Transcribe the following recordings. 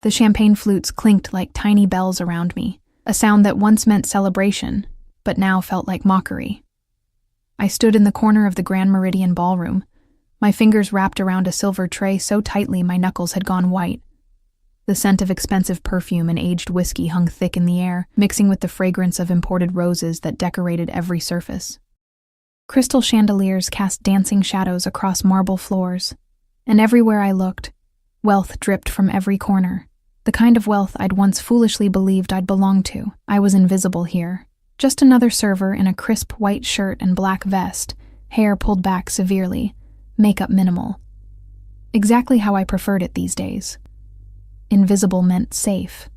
The champagne flutes clinked like tiny bells around me, a sound that once meant celebration, but now felt like mockery. I stood in the corner of the Grand Meridian Ballroom, my fingers wrapped around a silver tray so tightly my knuckles had gone white. The scent of expensive perfume and aged whiskey hung thick in the air, mixing with the fragrance of imported roses that decorated every surface. Crystal chandeliers cast dancing shadows across marble floors, and everywhere I looked, wealth dripped from every corner. The kind of wealth I'd once foolishly believed I'd belong to. I was invisible here, just another server in a crisp white shirt and black vest, hair pulled back severely, makeup minimal. Exactly how I preferred it these days. Invisible meant safe.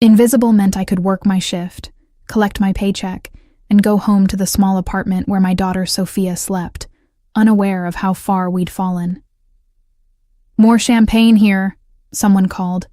Invisible meant I could work my shift, collect my paycheck, and go home to the small apartment where my daughter Sophia slept, unaware of how far we'd fallen. "More champagne here," someone called,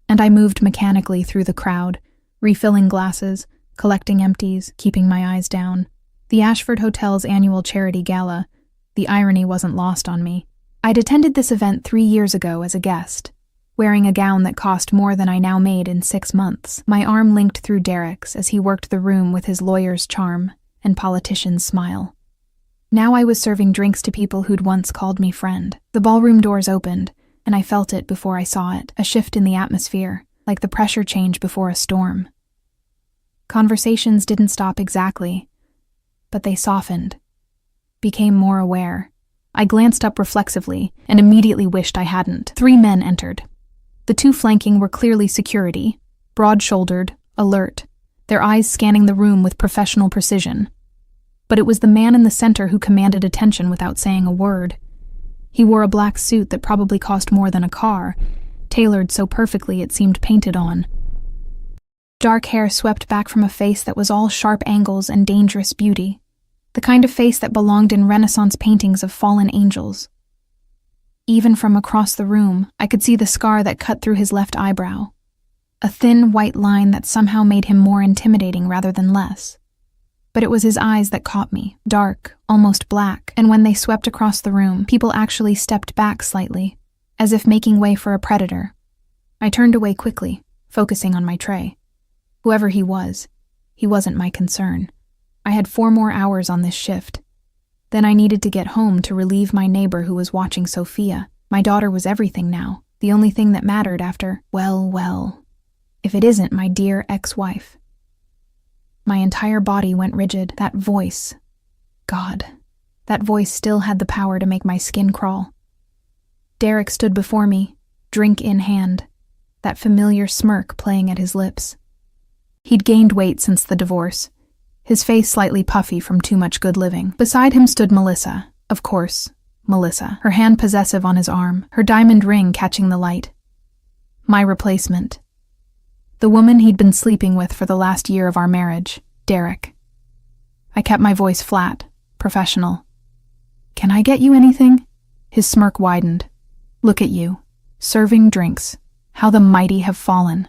and I moved mechanically through the crowd, refilling glasses, collecting empties, keeping my eyes down. The Ashford Hotel's annual charity gala. The irony wasn't lost on me. I'd attended this event 3 years ago as a guest, wearing a gown that cost more than I now made in 6 months. My arm linked through Derek's as he worked the room with his lawyer's charm and politician's smile. Now I was serving drinks to people who'd once called me friend. The ballroom doors opened, and I felt it before I saw it, a shift in the atmosphere, like the pressure change before a storm. Conversations didn't stop exactly, but they softened, became more aware. I glanced up reflexively and immediately wished I hadn't. 3 men entered. The 2 flanking were clearly security, broad-shouldered, alert, their eyes scanning the room with professional precision. But it was the man in the center who commanded attention without saying a word. He wore a black suit that probably cost more than a car, tailored so perfectly it seemed painted on. Dark hair swept back from a face that was all sharp angles and dangerous beauty, the kind of face that belonged in Renaissance paintings of fallen angels. Even from across the room, I could see the scar that cut through his left eyebrow, a thin white line that somehow made him more intimidating rather than less. But it was his eyes that caught me, dark, almost black, and when they swept across the room, people actually stepped back slightly, as if making way for a predator. I turned away quickly, focusing on my tray. Whoever he wasn't my concern. I had 4 more hours on this shift. Then I needed to get home to relieve my neighbor who was watching Sophia. My daughter was everything now, the only thing that mattered after, well, if it isn't my dear ex-wife. My entire body went rigid. That voice, God, that voice still had the power to make my skin crawl. Derek stood before me, drink in hand, that familiar smirk playing at his lips. He'd gained weight since the divorce, his face slightly puffy from too much good living. Beside him stood Melissa, of course, Melissa, her hand possessive on his arm, her diamond ring catching the light. My replacement. The woman he'd been sleeping with for the last year of our marriage, Derek. I kept my voice flat, professional. "Can I get you anything?" His smirk widened. "Look at you, serving drinks. How the mighty have fallen."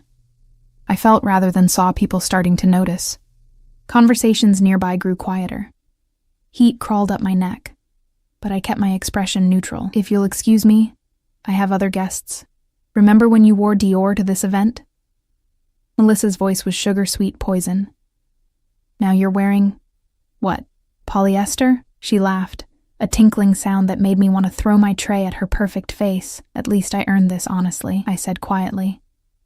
I felt rather than saw people starting to notice. Conversations nearby grew quieter. Heat crawled up my neck, but I kept my expression neutral. "If you'll excuse me, I have other guests. Remember when you wore Dior to this event?" Melissa's voice was sugar-sweet poison. "Now you're wearing, what, polyester?" She laughed, a tinkling sound that made me want to throw my tray at her perfect face. "At least I earned this honestly," I said quietly,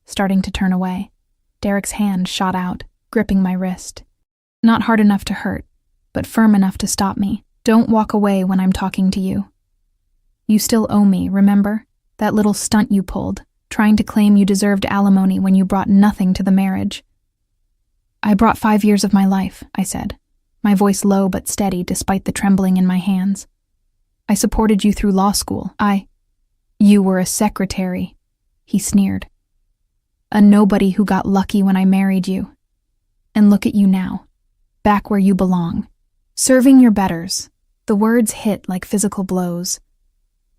starting to turn away. Derek's hand shot out, gripping my wrist. Not hard enough to hurt, but firm enough to stop me. "Don't walk away when I'm talking to you. You still owe me, remember? That little stunt you pulled, trying to claim you deserved alimony when you brought nothing to the marriage." "I brought 5 years of my life," I said, my voice low but steady despite the trembling in my hands. "I supported you through law school. You were a secretary," he sneered. "A nobody who got lucky when I married you. And look at you now, back where you belong, serving your betters." The words hit like physical blows.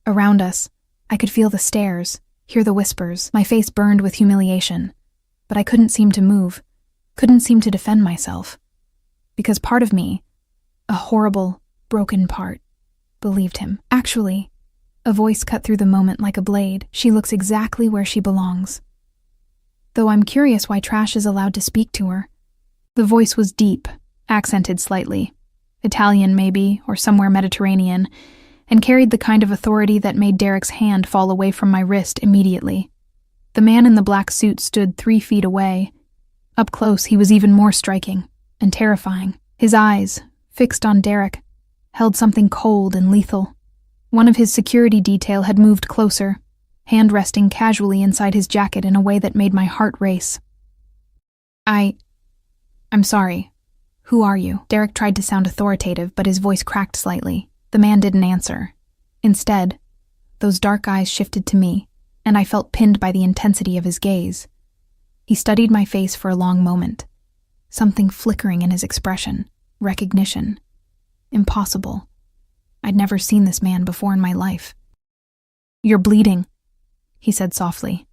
Around us, I could feel the stares, hear the whispers. My face burned with humiliation, but I couldn't seem to move, couldn't seem to defend myself. Because part of me, a horrible, broken part, believed him. "Actually," a voice cut through the moment like a blade, "she looks exactly where she belongs. though I'm curious why Trash is allowed to speak to her. The voice was deep, accented slightly. Italian, maybe, or somewhere Mediterranean, and carried the kind of authority that made Derek's hand fall away from my wrist immediately. The man in the black suit stood 3 feet away. Up close, he was even more striking and terrifying. His eyes, fixed on Derek, held something cold and lethal. One of his security detail had moved closer, hand resting casually inside his jacket in a way that made my heart race. I'm sorry. Who are you? Derek tried to sound authoritative, but his voice cracked slightly. The man didn't answer. Instead, those dark eyes shifted to me, and I felt pinned by the intensity of his gaze. He studied my face for a long moment, something flickering in his expression. Recognition. Impossible. I'd never seen this man before in my life. "You're bleeding," he said softly,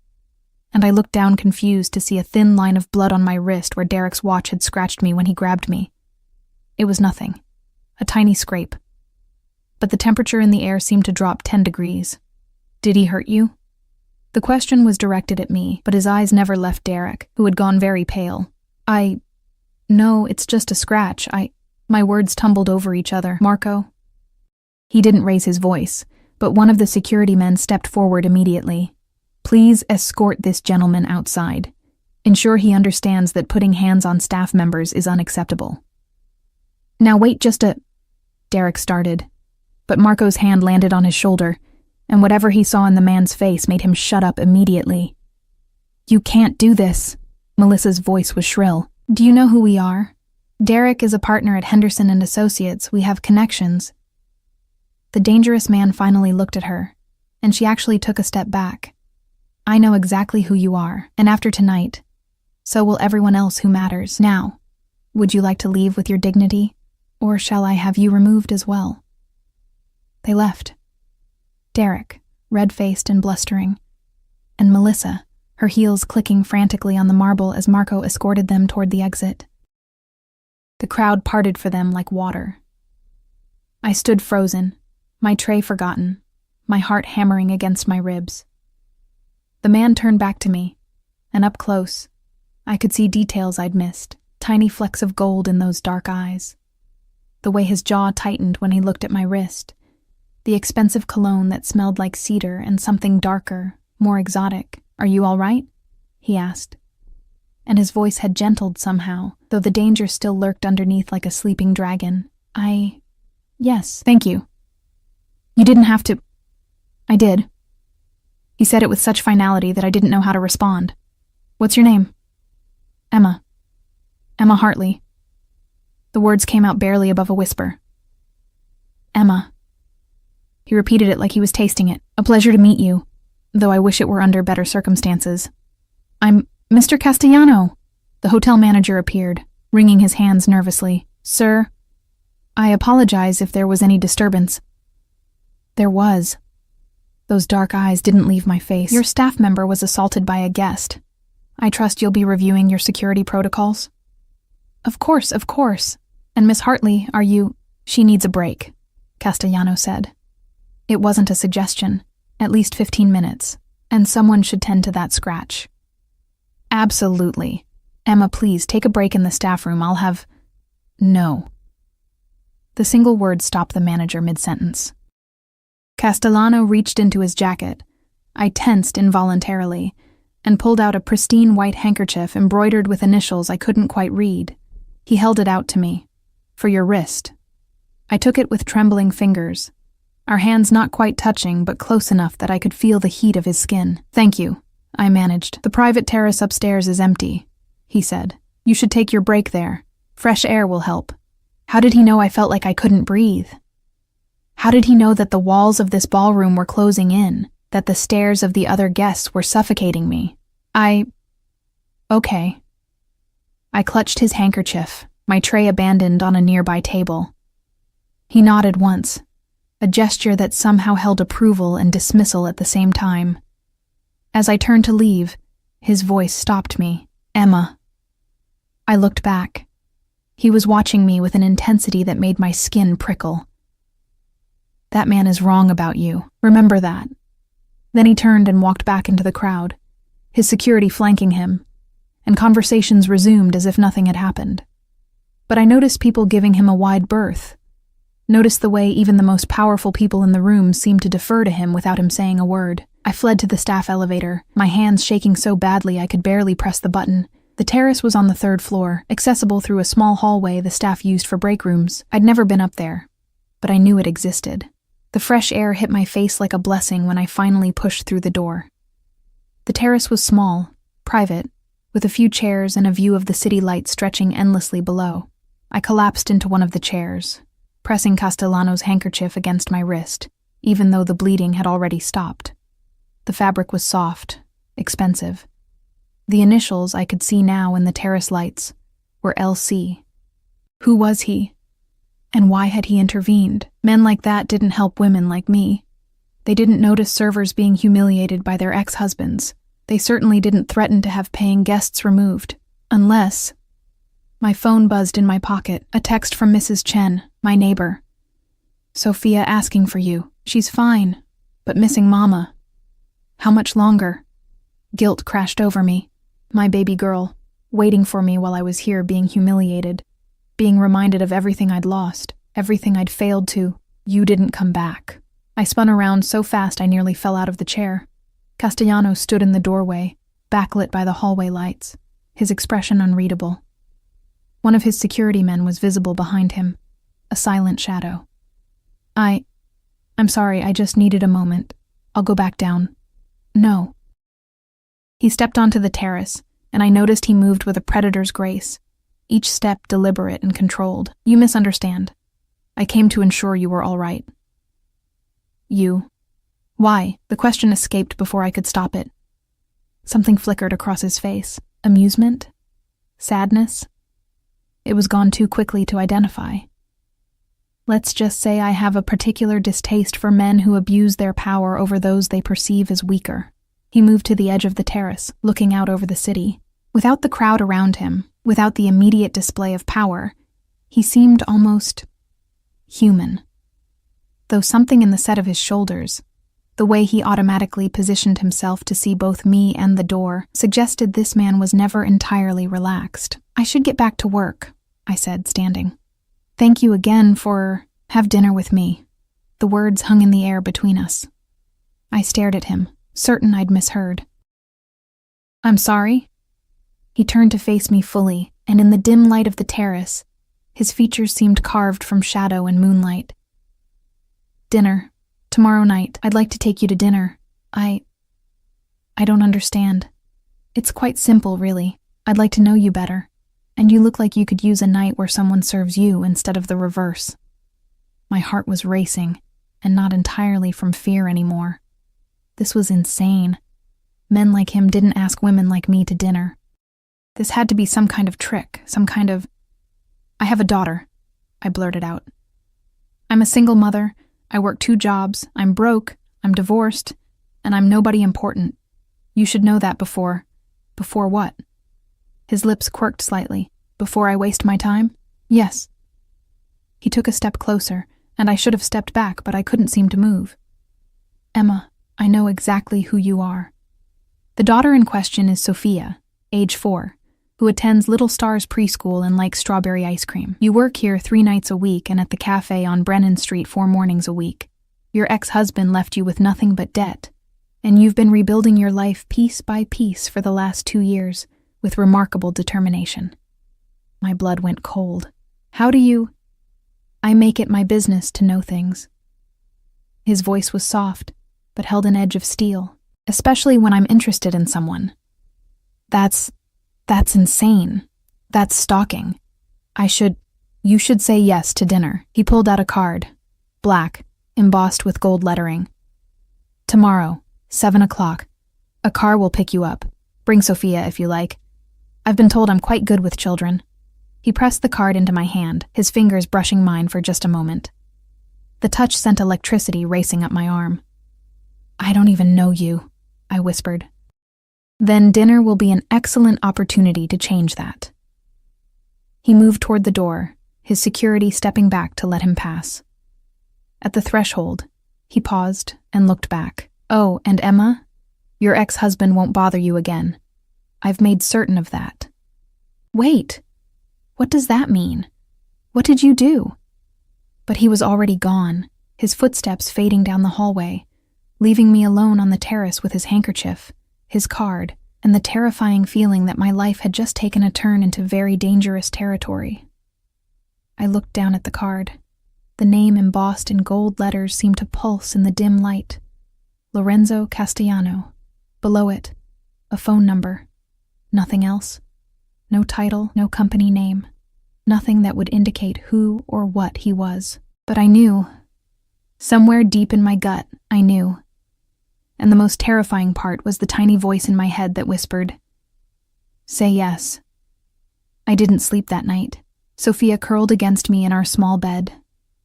and I looked down confused to see a thin line of blood on my wrist where Derek's watch had scratched me when he grabbed me. It was nothing. A tiny scrape. But the temperature in the air seemed to drop 10 degrees. "Did he hurt you?" The question was directed at me, but his eyes never left Derek, who had gone very pale. No, it's just a scratch. My words tumbled over each other. "Marco?" He didn't raise his voice, but one of the security men stepped forward immediately. "Please escort this gentleman outside. Ensure he understands that putting hands on staff members is unacceptable." "Now wait Derek started, but Marco's hand landed on his shoulder, and whatever he saw in the man's face made him shut up immediately. "You can't do this." Melissa's voice was shrill. "Do you know who we are? Derek is a partner at Henderson and Associates. We have connections." The dangerous man finally looked at her, and she actually took a step back. "I know exactly who you are, and after tonight, so will everyone else who matters. Now, would you like to leave with your dignity, or shall I have you removed as well?" They left. Derek, red-faced and blustering, and Melissa, her heels clicking frantically on the marble as Marco escorted them toward the exit. The crowd parted for them like water. I stood frozen, my tray forgotten, my heart hammering against my ribs. The man turned back to me, and up close, I could see details I'd missed, tiny flecks of gold in those dark eyes. The way his jaw tightened when he looked at my wrist, the expensive cologne that smelled like cedar and something darker, more exotic. "Are you all right?" he asked. And his voice had gentled somehow, though the danger still lurked underneath like a sleeping dragon. Yes, thank you. You didn't have to." "I did." He said it with such finality that I didn't know how to respond. "What's your name?" "Emma. Emma Hartley." The words came out barely above a whisper. "Emma." He repeated it like he was tasting it. "A pleasure to meet you, though I wish it were under better circumstances. I'm Mr. Castellano." The hotel manager appeared, wringing his hands nervously. "Sir, I apologize if there was any disturbance." There was. Those dark eyes didn't leave my face. "Your staff member was assaulted by a guest. I trust you'll be reviewing your security protocols?" Of course. And Miss Hartley, are you—" "She needs a break," Castellano said. It wasn't a suggestion. At least 15 minutes. And someone should tend to that scratch. "Absolutely. Emma, please, take a break in the staff room. I'll have—" "No." The single word stopped the manager mid-sentence. Castellano reached into his jacket. I tensed involuntarily, and pulled out a pristine white handkerchief embroidered with initials I couldn't quite read. He held it out to me. "For your wrist." I took it with trembling fingers, our hands not quite touching but close enough that I could feel the heat of his skin. "Thank you," I managed. "The private terrace upstairs is empty," he said. "You should take your break there. Fresh air will help." How did he know I felt like I couldn't breathe? How did he know that the walls of this ballroom were closing in, that the stares of the other guests were suffocating me? Okay. I clutched his handkerchief, my tray abandoned on a nearby table. He nodded once, a gesture that somehow held approval and dismissal at the same time. As I turned to leave, his voice stopped me. "Emma." I looked back. He was watching me with an intensity that made my skin prickle. "That man is wrong about you. Remember that." Then he turned and walked back into the crowd, his security flanking him, and conversations resumed as if nothing had happened. But I noticed people giving him a wide berth. Noticed the way even the most powerful people in the room seemed to defer to him without him saying a word. I fled to the staff elevator, my hands shaking so badly I could barely press the button. The terrace was on the 3rd floor, accessible through a small hallway the staff used for break rooms. I'd never been up there, but I knew it existed. The fresh air hit my face like a blessing when I finally pushed through the door. The terrace was small, private, with a few chairs and a view of the city lights stretching endlessly below. I collapsed into one of the chairs, pressing Castellano's handkerchief against my wrist, even though the bleeding had already stopped. The fabric was soft, expensive. The initials I could see now in the terrace lights were LC. Who was he? And why had he intervened? Men like that didn't help women like me. They didn't notice servers being humiliated by their ex-husbands. They certainly didn't threaten to have paying guests removed. Unless... My phone buzzed in my pocket, a text from Mrs. Chen, my neighbor. "Sophia asking for you. She's fine, but missing Mama. How much longer?" Guilt crashed over me. My baby girl, waiting for me while I was here being humiliated, being reminded of everything I'd lost, everything I'd failed to. "You didn't come back." I spun around so fast I nearly fell out of the chair. Castellano stood in the doorway, backlit by the hallway lights, his expression unreadable. One of his security men was visible behind him, a silent shadow. I'm sorry, I just needed a moment. I'll go back down." "No." He stepped onto the terrace, and I noticed he moved with a predator's grace, each step deliberate and controlled. "You misunderstand. I came to ensure you were all right." "You? Why?" The question escaped before I could stop it. Something flickered across his face. Amusement? Sadness? It was gone too quickly to identify. "Let's just say I have a particular distaste for men who abuse their power over those they perceive as weaker." He moved to the edge of the terrace, looking out over the city. Without the crowd around him, without the immediate display of power, he seemed almost human. Though something in the set of his shoulders, the way he automatically positioned himself to see both me and the door, suggested this man was never entirely relaxed. "I should get back to work," I said, standing. "Thank you again for... have dinner with me." The words hung in the air between us. I stared at him, certain I'd misheard. "I'm sorry?" He turned to face me fully, and in the dim light of the terrace, his features seemed carved from shadow and moonlight. "Dinner. Tomorrow night. I'd like to take you to dinner. I don't understand. It's quite simple, really. I'd like to know you better. And you look like you could use a night where someone serves you instead of the reverse." My heart was racing, and not entirely from fear anymore. This was insane. Men like him didn't ask women like me to dinner. This had to be some kind of trick, some kind of... "I have a daughter," I blurted out. "I'm a single mother. I work 2 jobs. I'm broke. I'm divorced. And I'm nobody important. You should know that before... Before what?" His lips quirked slightly. "Before I waste my time?" "Yes." He took a step closer, and I should have stepped back, but I couldn't seem to move. "Emma, I know exactly who you are." The daughter in question is Sophia, age 4, who attends Little Stars preschool and likes strawberry ice cream. You work here 3 nights a week and at the cafe on Brennan Street 4 mornings a week. Your ex-husband left you with nothing but debt, and you've been rebuilding your life piece by piece for the last 2 years with remarkable determination. My blood went cold. "How do you..." "I make it my business to know things." His voice was soft, but held an edge of steel, especially when I'm interested in someone. That's insane. That's stalking. You should say yes to dinner." He pulled out a card, black, embossed with gold lettering. "Tomorrow, 7 o'clock. A car will pick you up. Bring Sophia if you like. I've been told I'm quite good with children." He pressed the card into my hand, his fingers brushing mine for just a moment. The touch sent electricity racing up my arm. "I don't even know you," I whispered. "Then dinner will be an excellent opportunity to change that." He moved toward the door, his security stepping back to let him pass. At the threshold, he paused and looked back. "Oh, and Emma, your ex-husband won't bother you again. I've made certain of that." Wait, what does that mean? What did you do? But he was already gone, his footsteps fading down the hallway, leaving me alone on the terrace with his handkerchief, his card, and the terrifying feeling that my life had just taken a turn into very dangerous territory. I looked down at the card. The name embossed in gold letters seemed to pulse in the dim light. Lorenzo Castellano. Below it, a phone number. Nothing else. No title, no company name. Nothing that would indicate who or what he was. But I knew. Somewhere deep in my gut, I knew. And the most terrifying part was the tiny voice in my head that whispered, "Say yes." I didn't sleep that night. Sophia curled against me in our small bed,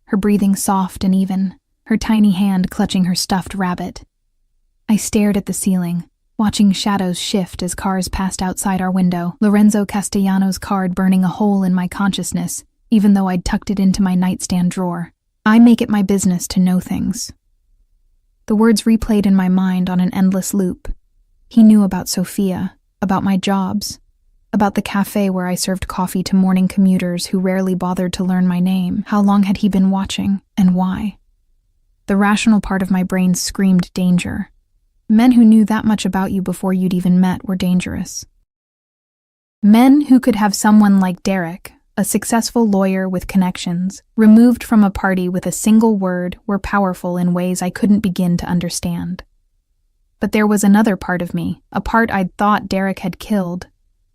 her breathing soft and even, her tiny hand clutching her stuffed rabbit. I stared at the ceiling, watching shadows shift as cars passed outside our window, Lorenzo Castellano's card burning a hole in my consciousness, even though I'd tucked it into my nightstand drawer. I make it my business to know things. The words replayed in my mind on an endless loop. He knew about Sophia, about my jobs, about the cafe where I served coffee to morning commuters who rarely bothered to learn my name. How long had he been watching, and why? The rational part of my brain screamed danger. Men who knew that much about you before you'd even met were dangerous. Men who could have someone like Derek, a successful lawyer with connections, removed from a party with a single word, were powerful in ways I couldn't begin to understand. But there was another part of me, a part I'd thought Derek had killed,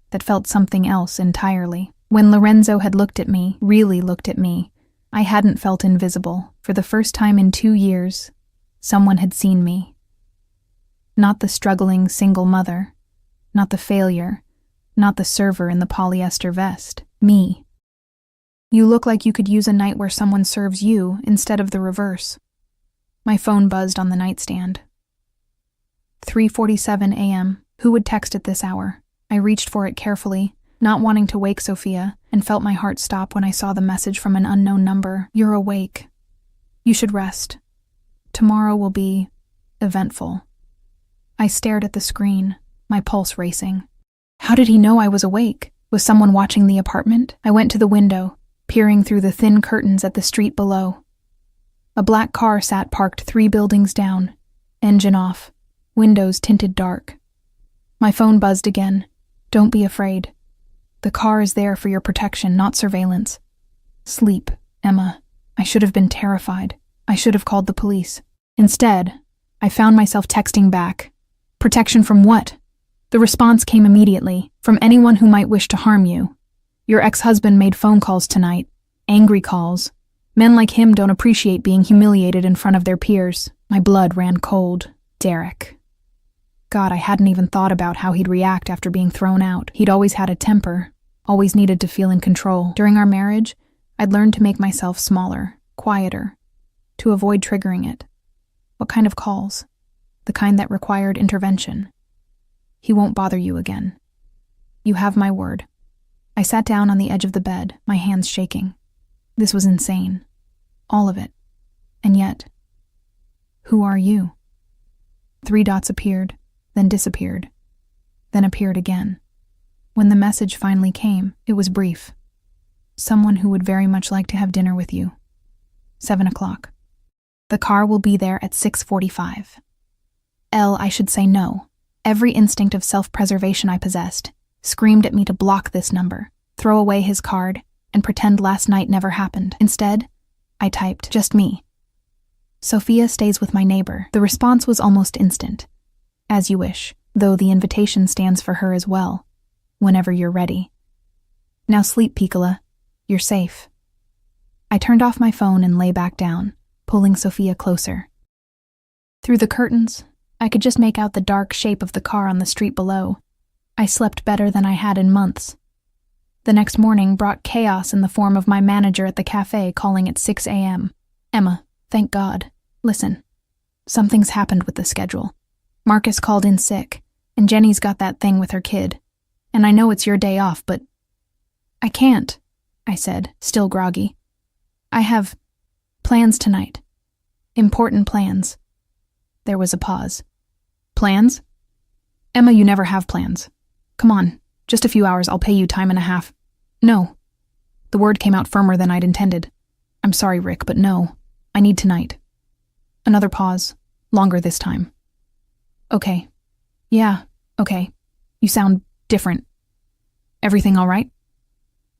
that felt something else entirely. When Lorenzo had looked at me, really looked at me, I hadn't felt invisible. For the first time in 2 years, someone had seen me. Not the struggling single mother, not the failure, not the server in the polyester vest. Me. "You look like you could use a night where someone serves you instead of the reverse." My phone buzzed on the nightstand. 3:47 a.m. Who would text at this hour? I reached for it carefully, not wanting to wake Sophia, and felt my heart stop when I saw the message from an unknown number. "You're awake. You should rest. Tomorrow will be eventful." I stared at the screen, my pulse racing. How did he know I was awake? Was someone watching the apartment? I went to the window, peering through the thin curtains at the street below. A black car sat parked 3 buildings down, engine off, windows tinted dark. My phone buzzed again. "Don't be afraid. The car is there for your protection, not surveillance. Sleep, Emma." I should have been terrified. I should have called the police. Instead, I found myself texting back. "Protection from what?" The response came immediately, "From anyone who might wish to harm you. Your ex-husband made phone calls tonight. Angry calls. Men like him don't appreciate being humiliated in front of their peers." My blood ran cold. Derek. God, I hadn't even thought about how he'd react after being thrown out. He'd always had a temper, always needed to feel in control. During our marriage, I'd learned to make myself smaller, quieter, to avoid triggering it. What kind of calls? The kind that required intervention. "He won't bother you again. You have my word." I sat down on the edge of the bed, my hands shaking. This was insane. All of it. And yet, who are you? 3 dots appeared, then disappeared, then appeared again. When the message finally came, it was brief. "Someone who would very much like to have dinner with you. 7 o'clock. The car will be there at 6:45. I should say no. Every instinct of self-preservation I possessed screamed at me to block this number, throw away his card, and pretend last night never happened. Instead, I typed, "Just me. Sophia stays with my neighbor." The response was almost instant. "As you wish, though the invitation stands for her as well. Whenever you're ready. Now sleep, Piccola. You're safe." I turned off my phone and lay back down, pulling Sophia closer. Through the curtains, I could just make out the dark shape of the car on the street below. I slept better than I had in months. The next morning brought chaos in the form of my manager at the cafe calling at 6 a.m. "Emma, thank God. Listen, something's happened with the schedule. Marcus called in sick, and Jenny's got that thing with her kid. And I know it's your day off, but..." "I can't," I said, still groggy. "I have plans tonight. Important plans." There was a pause. "Plans? Emma, you never have plans. Come on, Just a few hours, I'll pay you time and a half. No. The word came out firmer than I'd intended. I'm sorry, Rick, but no. I need tonight. Another pause. Longer this time. Okay. Yeah, okay. You sound different. Everything all right?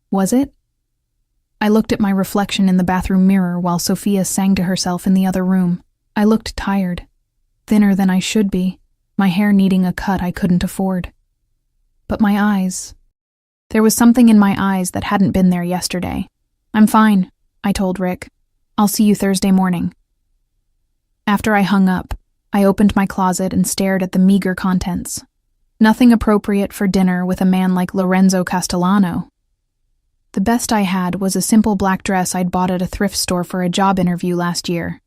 Was it? I looked at my reflection in the bathroom mirror while Sophia sang to herself in the other room. I looked tired. Thinner than I should be, my hair needing a cut I couldn't afford. But my eyes. There was something in my eyes that hadn't been there yesterday. I'm fine, I told Rick. I'll see you Thursday morning. After I hung up, I opened my closet and stared at the meager contents. Nothing appropriate for dinner with a man like Lorenzo Castellano. The best I had was a simple black dress I'd bought at a thrift store for a job interview last year.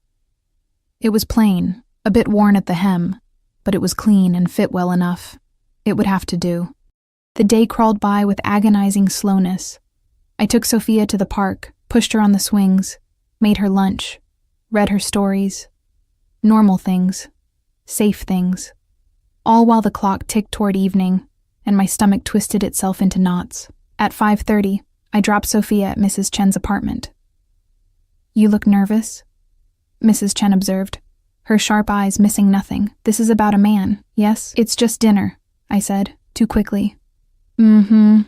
It was plain, a bit worn at the hem, but it was clean and fit well enough. It would have to do. The day crawled by with agonizing slowness. I took Sophia to the park, pushed her on the swings, made her lunch, read her stories. Normal things. Safe things. All while the clock ticked toward evening, and my stomach twisted itself into knots. At 5:30, I dropped Sophia at Mrs. Chen's apartment. You look nervous, Mrs. Chen observed, her sharp eyes missing nothing. This is about a man, yes? It's just dinner, I said, too quickly. Mm-hmm.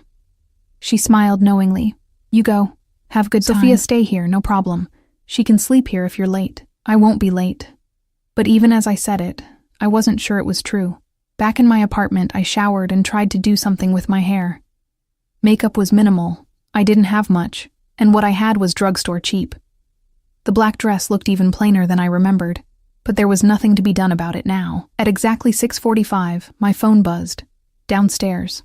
She smiled knowingly. You go. Have good time. Sophia, stay here, no problem. She can sleep here if you're late. I won't be late. But even as I said it, I wasn't sure it was true. Back in my apartment, I showered and tried to do something with my hair. Makeup was minimal. I didn't have much, and what I had was drugstore cheap. The black dress looked even plainer than I remembered, but there was nothing to be done about it now. At exactly 6:45, my phone buzzed. Downstairs.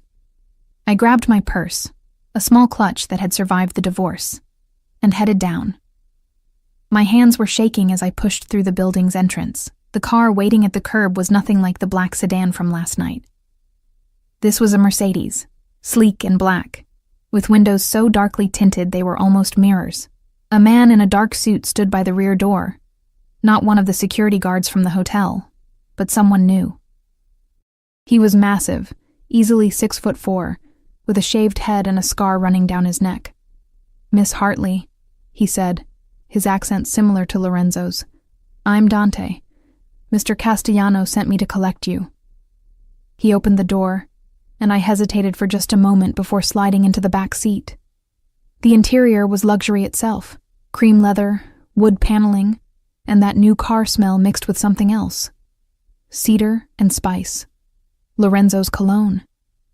I grabbed my purse, a small clutch that had survived the divorce, and headed down. My hands were shaking as I pushed through the building's entrance. The car waiting at the curb was nothing like the black sedan from last night. This was a Mercedes, sleek and black, with windows so darkly tinted they were almost mirrors. A man in a dark suit stood by the rear door, not one of the security guards from the hotel, but someone new. He was massive, easily 6'4", with a shaved head and a scar running down his neck. Miss Hartley, he said, his accent similar to Lorenzo's. I'm Dante. Mr. Castellano sent me to collect you. He opened the door, and I hesitated for just a moment before sliding into the back seat. The interior was luxury itself, cream leather, wood paneling, and that new car smell mixed with something else. Cedar and spice. Lorenzo's cologne.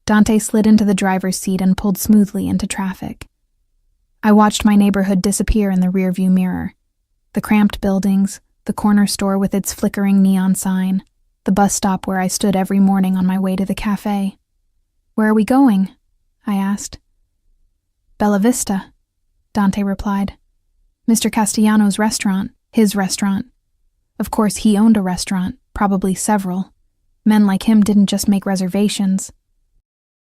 Dante slid into the driver's seat and pulled smoothly into traffic. I watched my neighborhood disappear in the rearview mirror. The cramped buildings, the corner store with its flickering neon sign, the bus stop where I stood every morning on my way to the cafe. Where are we going? I asked. Bella Vista, Dante replied. Mr. Castellano's restaurant, his restaurant. Of course, he owned a restaurant, probably several. Men like him didn't just make reservations.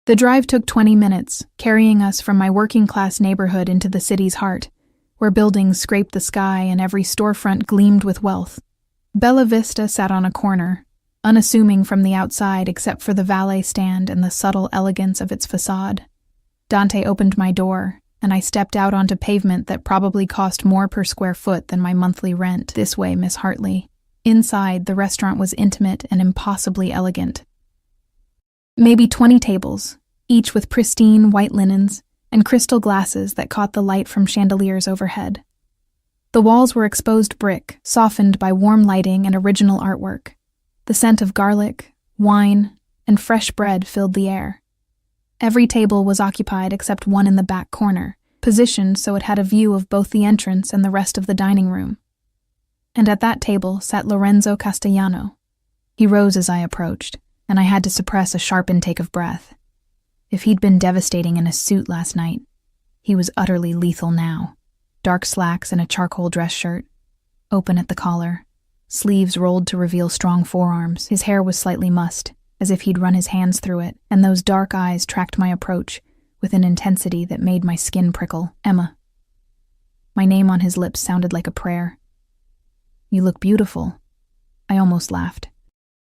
The drive took 20 minutes, carrying us from my working-class neighborhood into the city's heart, where buildings scraped the sky and every storefront gleamed with wealth. Bella Vista sat on a corner, unassuming from the outside except for the valet stand and the subtle elegance of its facade. Dante opened my door, and I stepped out onto pavement that probably cost more per square foot than my monthly rent. This way, Miss Hartley. Inside, the restaurant was intimate and impossibly elegant. Maybe 20 tables, each with pristine white linens and crystal glasses that caught the light from chandeliers overhead. The walls were exposed brick, softened by warm lighting and original artwork. The scent of garlic, wine, and fresh bread filled the air. Every table was occupied except one in the back corner, positioned so it had a view of both the entrance and the rest of the dining room. And at that table sat Lorenzo Castellano. He rose as I approached, and I had to suppress a sharp intake of breath. If he'd been devastating in a suit last night, he was utterly lethal now. Dark slacks and a charcoal dress shirt, open at the collar, sleeves rolled to reveal strong forearms. His hair was slightly mussed, as if he'd run his hands through it, and those dark eyes tracked my approach with an intensity that made my skin prickle. Emma. My name on his lips sounded like a prayer. You look beautiful. I almost laughed.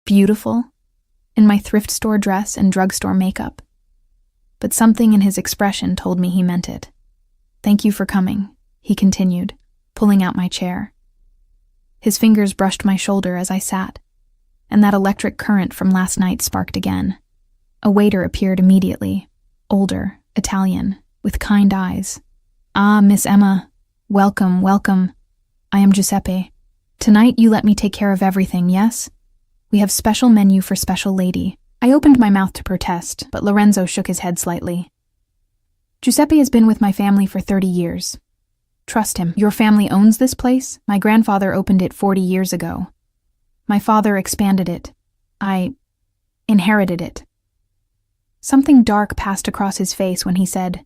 Beautiful? In my thrift store dress and drugstore makeup. but something in his expression told me he meant it. "Thank you for coming," he continued, pulling out my chair. His fingers brushed my shoulder as I sat, and that electric current from last night sparked again. A waiter appeared immediately, older, Italian, with kind eyes. "Ah, Miss Emma. Welcome, welcome. I am Giuseppe. Tonight you let me take care of everything, yes? We have special menu for special lady." I opened my mouth to protest, but Lorenzo shook his head slightly. "Giuseppe has been with my family for 30 years. Trust him. Your family owns this place? My grandfather opened it 40 years ago. My father expanded it. I inherited it." Something dark passed across his face when he said,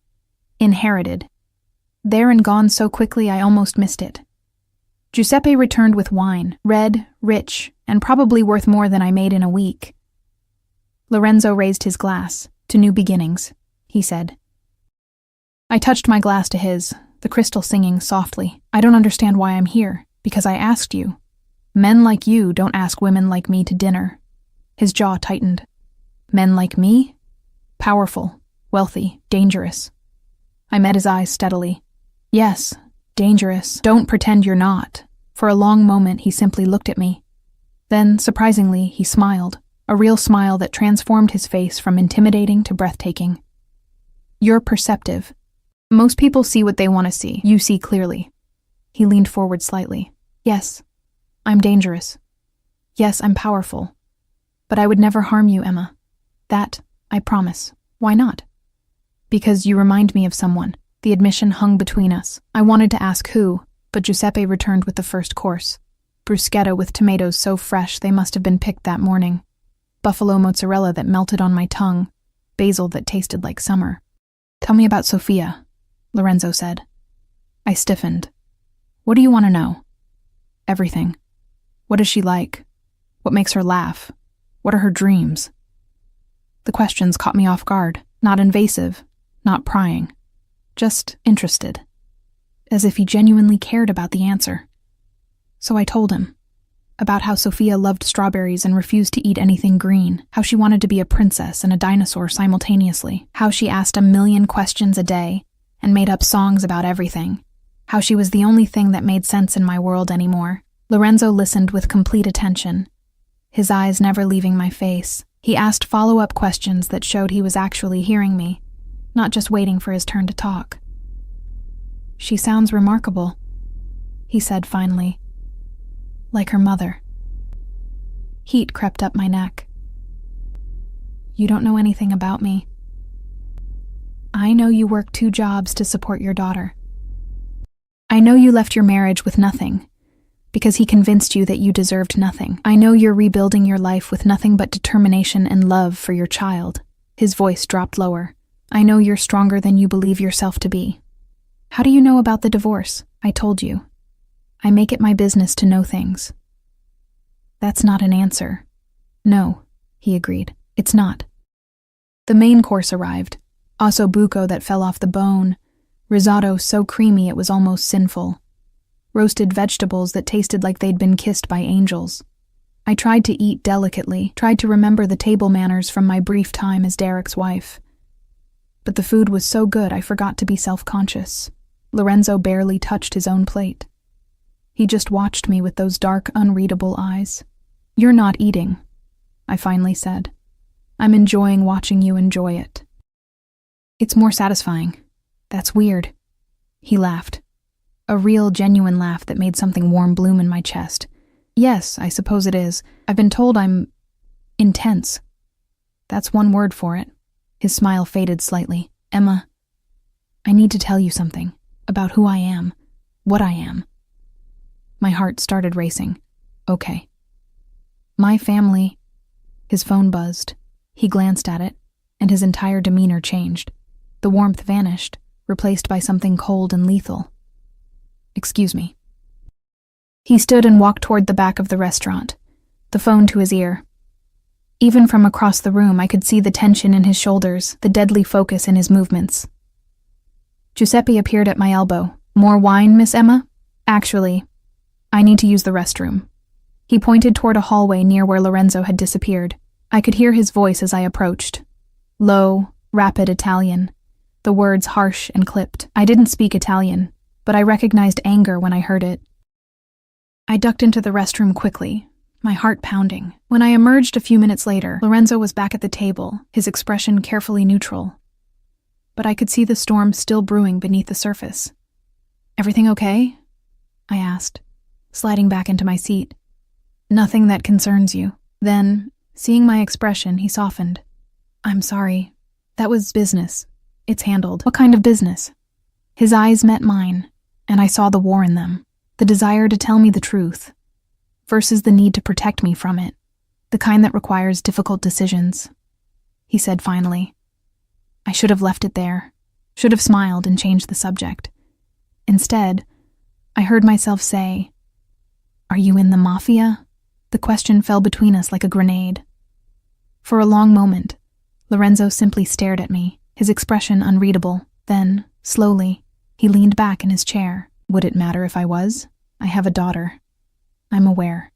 "inherited." There and gone so quickly I almost missed it. Giuseppe returned with wine, red, rich, and probably worth more than I made in a week. Lorenzo raised his glass. "To new beginnings," he said. I touched my glass to his, the crystal singing softly. "I don't understand why I'm here, because I asked you. Men like you don't ask women like me to dinner." His jaw tightened. "Men like me? Powerful, wealthy, dangerous." I met his eyes steadily. "Yes, dangerous. Don't pretend you're not." For a long moment he simply looked at me. Then, surprisingly, he smiled, a real smile that transformed his face from intimidating to breathtaking. "You're perceptive. Most people see what they want to see. You see clearly." He leaned forward slightly. "Yes, I'm dangerous. Yes, I'm powerful. But I would never harm you, Emma. That, I promise." "Why not?" "Because you remind me of someone." The admission hung between us. I wanted to ask who, but Giuseppe returned with the first course. Bruschetta with tomatoes so fresh they must have been picked that morning. Buffalo mozzarella that melted on my tongue. Basil that tasted like summer. "Tell me about Sofia," Lorenzo said. I stiffened. "What do you want to know?" "Everything. What is she like? What makes her laugh? What are her dreams?" The questions caught me off guard. Not invasive, not prying. Just interested. As if he genuinely cared about the answer. So I told him. About how Sofia loved strawberries and refused to eat anything green. How she wanted to be a princess and a dinosaur simultaneously. How she asked 1,000,000 questions a day and made up songs about everything. How she was the only thing that made sense in my world anymore. Lorenzo listened with complete attention, his eyes never leaving my face. He asked follow-up questions that showed he was actually hearing me, not just waiting for his turn to talk. "She sounds remarkable," he said finally. "Like her mother." Heat crept up my neck. "You don't know anything about me. I know you work 2 jobs to support your daughter. I know you left your marriage with nothing, because he convinced you that you deserved nothing. I know you're rebuilding your life with nothing but determination and love for your child." His voice dropped lower. "I know you're stronger than you believe yourself to be. How do you know about the divorce? I told you. I make it my business to know things." "That's not an answer." "No," he agreed. "It's not." The main course arrived. Ossobuco that fell off the bone. Risotto so creamy it was almost sinful. Roasted vegetables that tasted like they'd been kissed by angels. I tried to eat delicately, tried to remember the table manners from my brief time as Derek's wife. But the food was so good I forgot to be self-conscious. Lorenzo barely touched his own plate. He just watched me with those dark, unreadable eyes. "You're not eating," I finally said. "I'm enjoying watching you enjoy it. It's more satisfying. That's weird." He laughed. A real, genuine laugh that made something warm bloom in my chest. "Yes, I suppose it is. I've been told I'm intense. That's one word for it." His smile faded slightly. "Emma, I need to tell you something about who I am, what I am." My heart started racing. "Okay." "My family..." His phone buzzed. He glanced at it, and his entire demeanor changed. The warmth vanished, replaced by something cold and lethal. "Excuse me." He stood and walked toward the back of the restaurant, the phone to his ear. Even from across the room, I could see the tension in his shoulders, the deadly focus in his movements. Giuseppe appeared at my elbow. "More wine, Miss Emma? Actually, I need to use the restroom." He pointed toward a hallway near where Lorenzo had disappeared. I could hear his voice as I approached. Low, rapid Italian, the words harsh and clipped. I didn't speak Italian, but I recognized anger when I heard it. I ducked into the restroom quickly, my heart pounding. When I emerged a few minutes later, Lorenzo was back at the table, his expression carefully neutral. But I could see the storm still brewing beneath the surface. "Everything okay?" I asked, sliding back into my seat. "Nothing that concerns you." Then, seeing my expression, he softened. "I'm sorry. That was business. It's handled." "What kind of business?" His eyes met mine, and I saw the war in them, the desire to tell me the truth, versus the need to protect me from it, the kind that requires difficult decisions. He said finally. I should have left it there, should have smiled and changed the subject. Instead, I heard myself say, "Are you in the Mafia?" The question fell between us like a grenade. For a long moment, Lorenzo simply stared at me, his expression unreadable. Then, slowly, he leaned back in his chair. "Would it matter if I was? I have a daughter. I'm aware.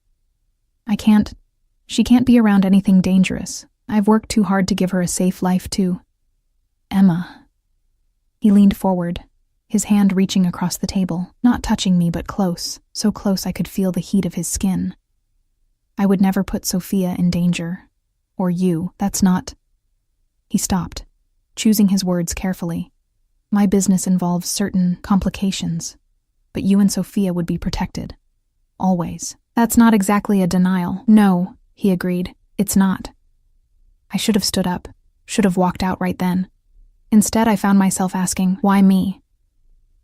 She can't be around anything dangerous. I've worked too hard to give her a safe life too. Emma." He leaned forward, his hand reaching across the table, not touching me but close, so close I could feel the heat of his skin. "I would never put Sophia in danger. Or you, that's not..." He stopped, choosing his words carefully. "My business involves certain complications, but you and Sophia would be protected. Always." "That's not exactly a denial." "No," he agreed, "it's not." I should have stood up, should have walked out right then. Instead, I found myself asking, why me?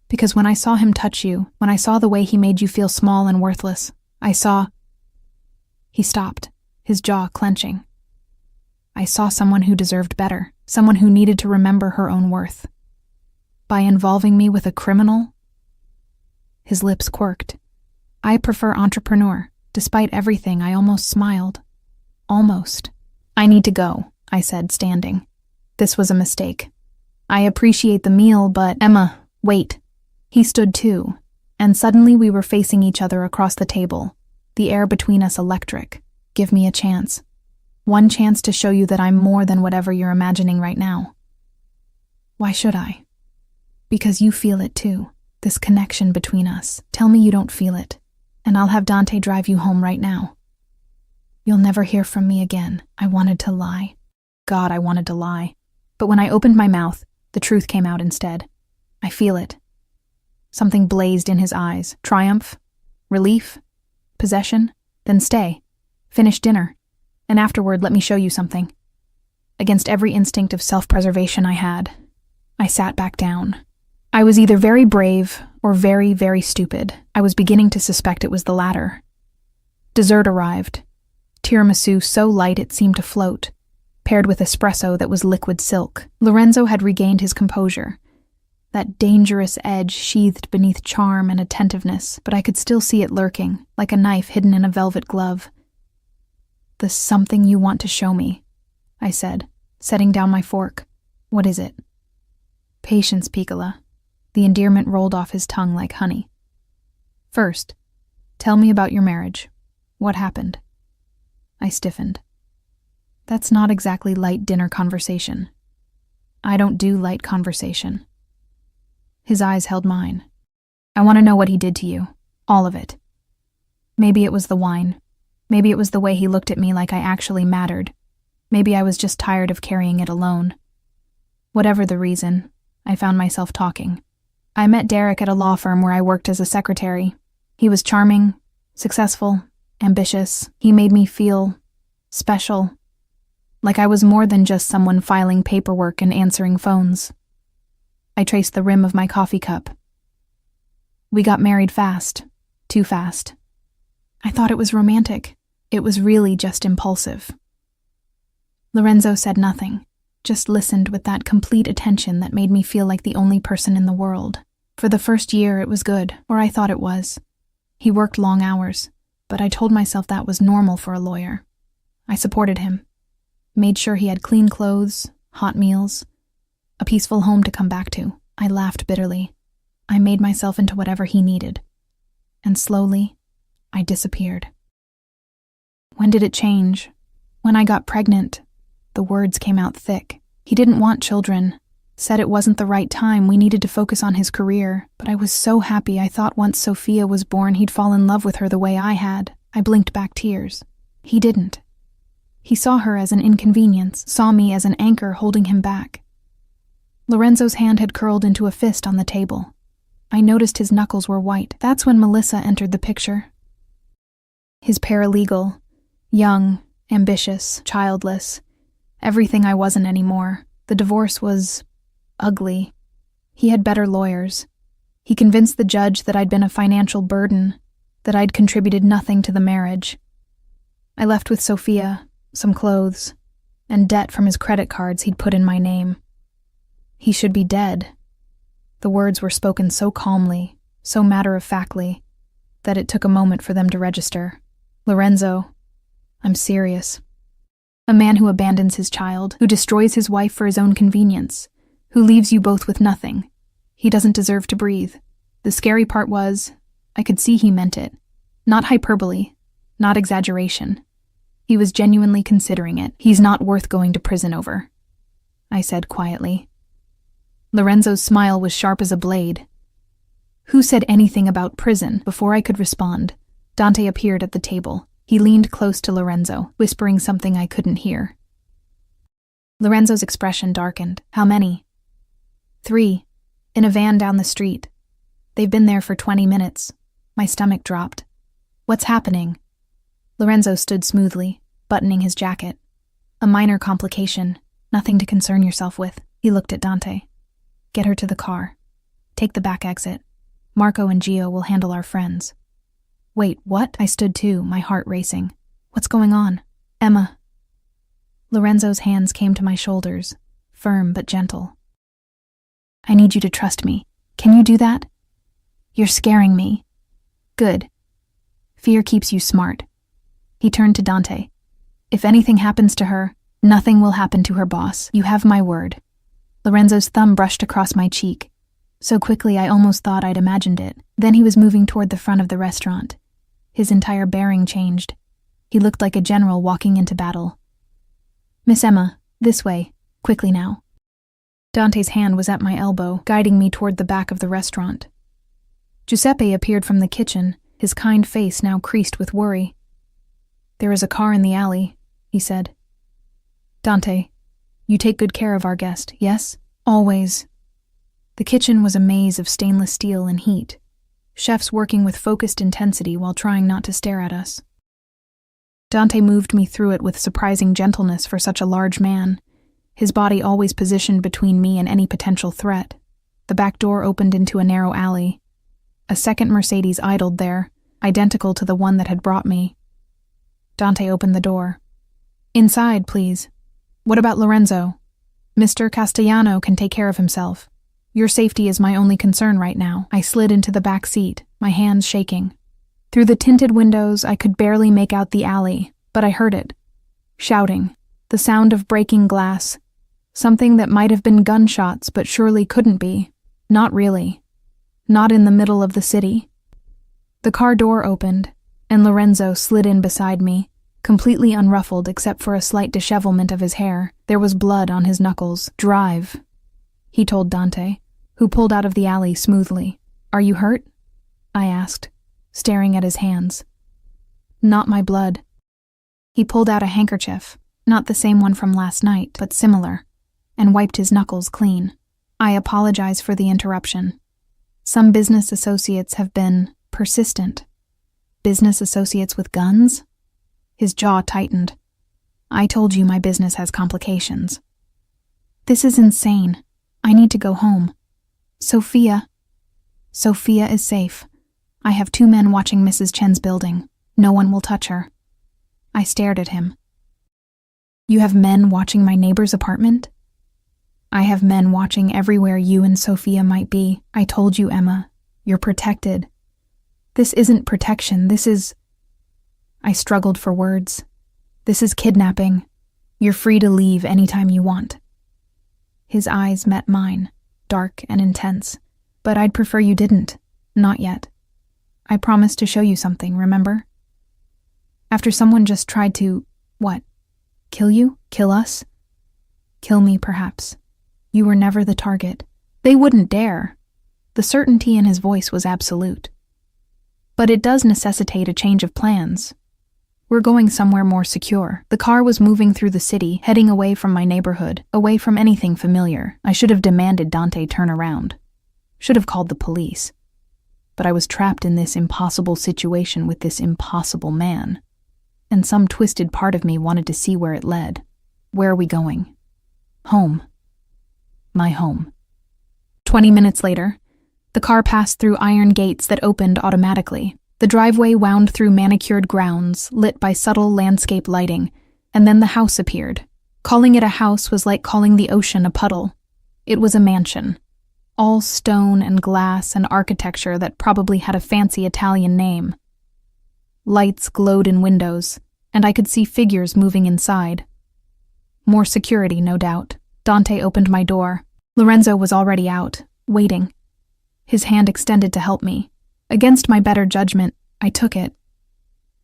Because when I saw him touch you, when I saw the way he made you feel small and worthless, I saw... He stopped, his jaw clenching. I saw someone who deserved better, someone who needed to remember her own worth. By involving me with a criminal? His lips quirked. "I prefer entrepreneur." Despite everything, I almost smiled. Almost. "I need to go," I said, standing. "This was a mistake. I appreciate the meal, but..." "Emma, wait." He stood too, and suddenly we were facing each other across the table, the air between us electric. "Give me a chance. One chance to show you that I'm more than whatever you're imagining right now." "Why should I?" "Because you feel it too, this connection between us. Tell me you don't feel it, and I'll have Dante drive you home right now." "You'll never hear from me again." I wanted to lie. God, I wanted to lie. But when I opened my mouth, the truth came out instead. "I feel it." Something blazed in his eyes. Triumph? Relief? Possession? Then stay. Finish dinner. And afterward, let me show you something. Against every instinct of self-preservation I had, I sat back down. I was either very brave or very, very stupid. I was beginning to suspect it was the latter. Dessert arrived. Tiramisu so light it seemed to float, paired with espresso that was liquid silk. Lorenzo had regained his composure, that dangerous edge sheathed beneath charm and attentiveness, but I could still see it lurking, like a knife hidden in a velvet glove. "The something you want to show me," I said, setting down my fork. "What is it?" "Patience, Piccola." The endearment rolled off his tongue like honey. "First, tell me about your marriage. What happened?" I stiffened. "That's not exactly light dinner conversation. I don't do light conversation." His eyes held mine. "I want to know what he did to you. All of it. Maybe it was the wine. Maybe it was the way he looked at me like I actually mattered. Maybe I was just tired of carrying it alone. Whatever the reason, I found myself talking. I met Derek at a law firm where I worked as a secretary. He was charming, successful, ambitious. He made me feel special, like I was more than just someone filing paperwork and answering phones. I traced the rim of my coffee cup. We got married fast, too fast. I thought it was romantic. It was really just impulsive. Lorenzo said nothing, just listened with that complete attention that made me feel like the only person in the world. For the first year, it was good, or I thought it was. He worked long hours, but I told myself that was normal for a lawyer. I supported him, made sure he had clean clothes, hot meals, a peaceful home to come back to. I laughed bitterly. I made myself into whatever he needed. And slowly, I disappeared. When did it change? When I got pregnant. The words came out thick. He didn't want children, said it wasn't the right time, we needed to focus on his career, but I was so happy. I thought once Sophia was born he'd fall in love with her the way I had. I blinked back tears. He didn't. He saw her as an inconvenience, saw me as an anchor holding him back. Lorenzo's hand had curled into a fist on the table. I noticed his knuckles were white. That's when Melissa entered the picture. His paralegal, young, ambitious, childless, everything I wasn't anymore. The divorce was ugly. He had better lawyers. He convinced the judge that I'd been a financial burden, that I'd contributed nothing to the marriage. I left with Sophia, some clothes, and debt from his credit cards he'd put in my name. He should be dead. The words were spoken so calmly, so matter-of-factly, that it took a moment for them to register. Lorenzo, I'm serious. A man who abandons his child, who destroys his wife for his own convenience, who leaves you both with nothing. He doesn't deserve to breathe. The scary part was, I could see he meant it. Not hyperbole, not exaggeration. He was genuinely considering it. He's not worth going to prison over, I said quietly. Lorenzo's smile was sharp as a blade. Who said anything about prison? Before I could respond, Dante appeared at the table. He leaned close to Lorenzo, whispering something I couldn't hear. Lorenzo's expression darkened. How many? 3. In a van down the street. They've been there for 20 minutes. My stomach dropped. What's happening? Lorenzo stood smoothly, buttoning his jacket. A minor complication, nothing to concern yourself with. He looked at Dante. Get her to the car. Take the back exit. Marco and Gio will handle our friends. Wait, what? I stood too, my heart racing. What's going on? Emma. Lorenzo's hands came to my shoulders, firm but gentle. I need you to trust me. Can you do that? You're scaring me. Good. Fear keeps you smart. He turned to Dante. If anything happens to her, nothing will happen to her boss. You have my word. Lorenzo's thumb brushed across my cheek. So quickly I almost thought I'd imagined it. Then he was moving toward the front of the restaurant. His entire bearing changed. He looked like a general walking into battle. Miss Emma, this way, quickly now. Dante's hand was at my elbow, guiding me toward the back of the restaurant. Giuseppe appeared from the kitchen, his kind face now creased with worry. There is a car in the alley, he said. Dante, you take good care of our guest, yes? Always. The kitchen was a maze of stainless steel and heat, chefs working with focused intensity while trying not to stare at us. Dante moved me through it with surprising gentleness for such a large man, his body always positioned between me and any potential threat. The back door opened into a narrow alley. A second Mercedes idled there, identical to the one that had brought me. Dante opened the door. Inside, please. What about Lorenzo? Mr. Castellano can take care of himself. Your safety is my only concern right now. I slid into the back seat, my hands shaking. Through the tinted windows, I could barely make out the alley, but I heard it. Shouting, the sound of breaking glass. Something that might have been gunshots, but surely couldn't be. Not really. Not in the middle of the city. The car door opened, and Lorenzo slid in beside me, completely unruffled except for a slight dishevelment of his hair. There was blood on his knuckles. Drive, he told Dante, who pulled out of the alley smoothly. Are you hurt? I asked, staring at his hands. Not my blood. He pulled out a handkerchief, not the same one from last night, but similar, and wiped his knuckles clean. I apologize for the interruption. Some business associates have been persistent. Business associates with guns? His jaw tightened. I told you my business has complications. This is insane. I need to go home. Sophia is safe. I have 2 men watching Mrs. Chen's building. No one will touch her. I stared at him. You have men watching my neighbor's apartment? I have men watching everywhere you and Sophia might be. I told you, Emma. You're protected. This isn't protection, this is... I struggled for words. This is kidnapping. You're free to leave anytime you want. His eyes met mine, dark and intense. But I'd prefer you didn't. Not yet. I promised to show you something, remember? After someone just tried to... what? Kill you? Kill us? Kill me, perhaps. You were never the target. They wouldn't dare. The certainty in his voice was absolute. But it does necessitate a change of plans. We're going somewhere more secure. The car was moving through the city, heading away from my neighborhood, away from anything familiar. I should have demanded Dante turn around. Should have called the police. But I was trapped in this impossible situation with this impossible man. And some twisted part of me wanted to see where it led. Where are we going? Home. My home. 20 minutes later, the car passed through iron gates that opened automatically. The driveway wound through manicured grounds, lit by subtle landscape lighting, and then the house appeared. Calling it a house was like calling the ocean a puddle. It was a mansion. All stone and glass and architecture that probably had a fancy Italian name. Lights glowed in windows, and I could see figures moving inside. More security, no doubt. Dante opened my door. Lorenzo was already out, waiting. His hand extended to help me. Against my better judgment, I took it.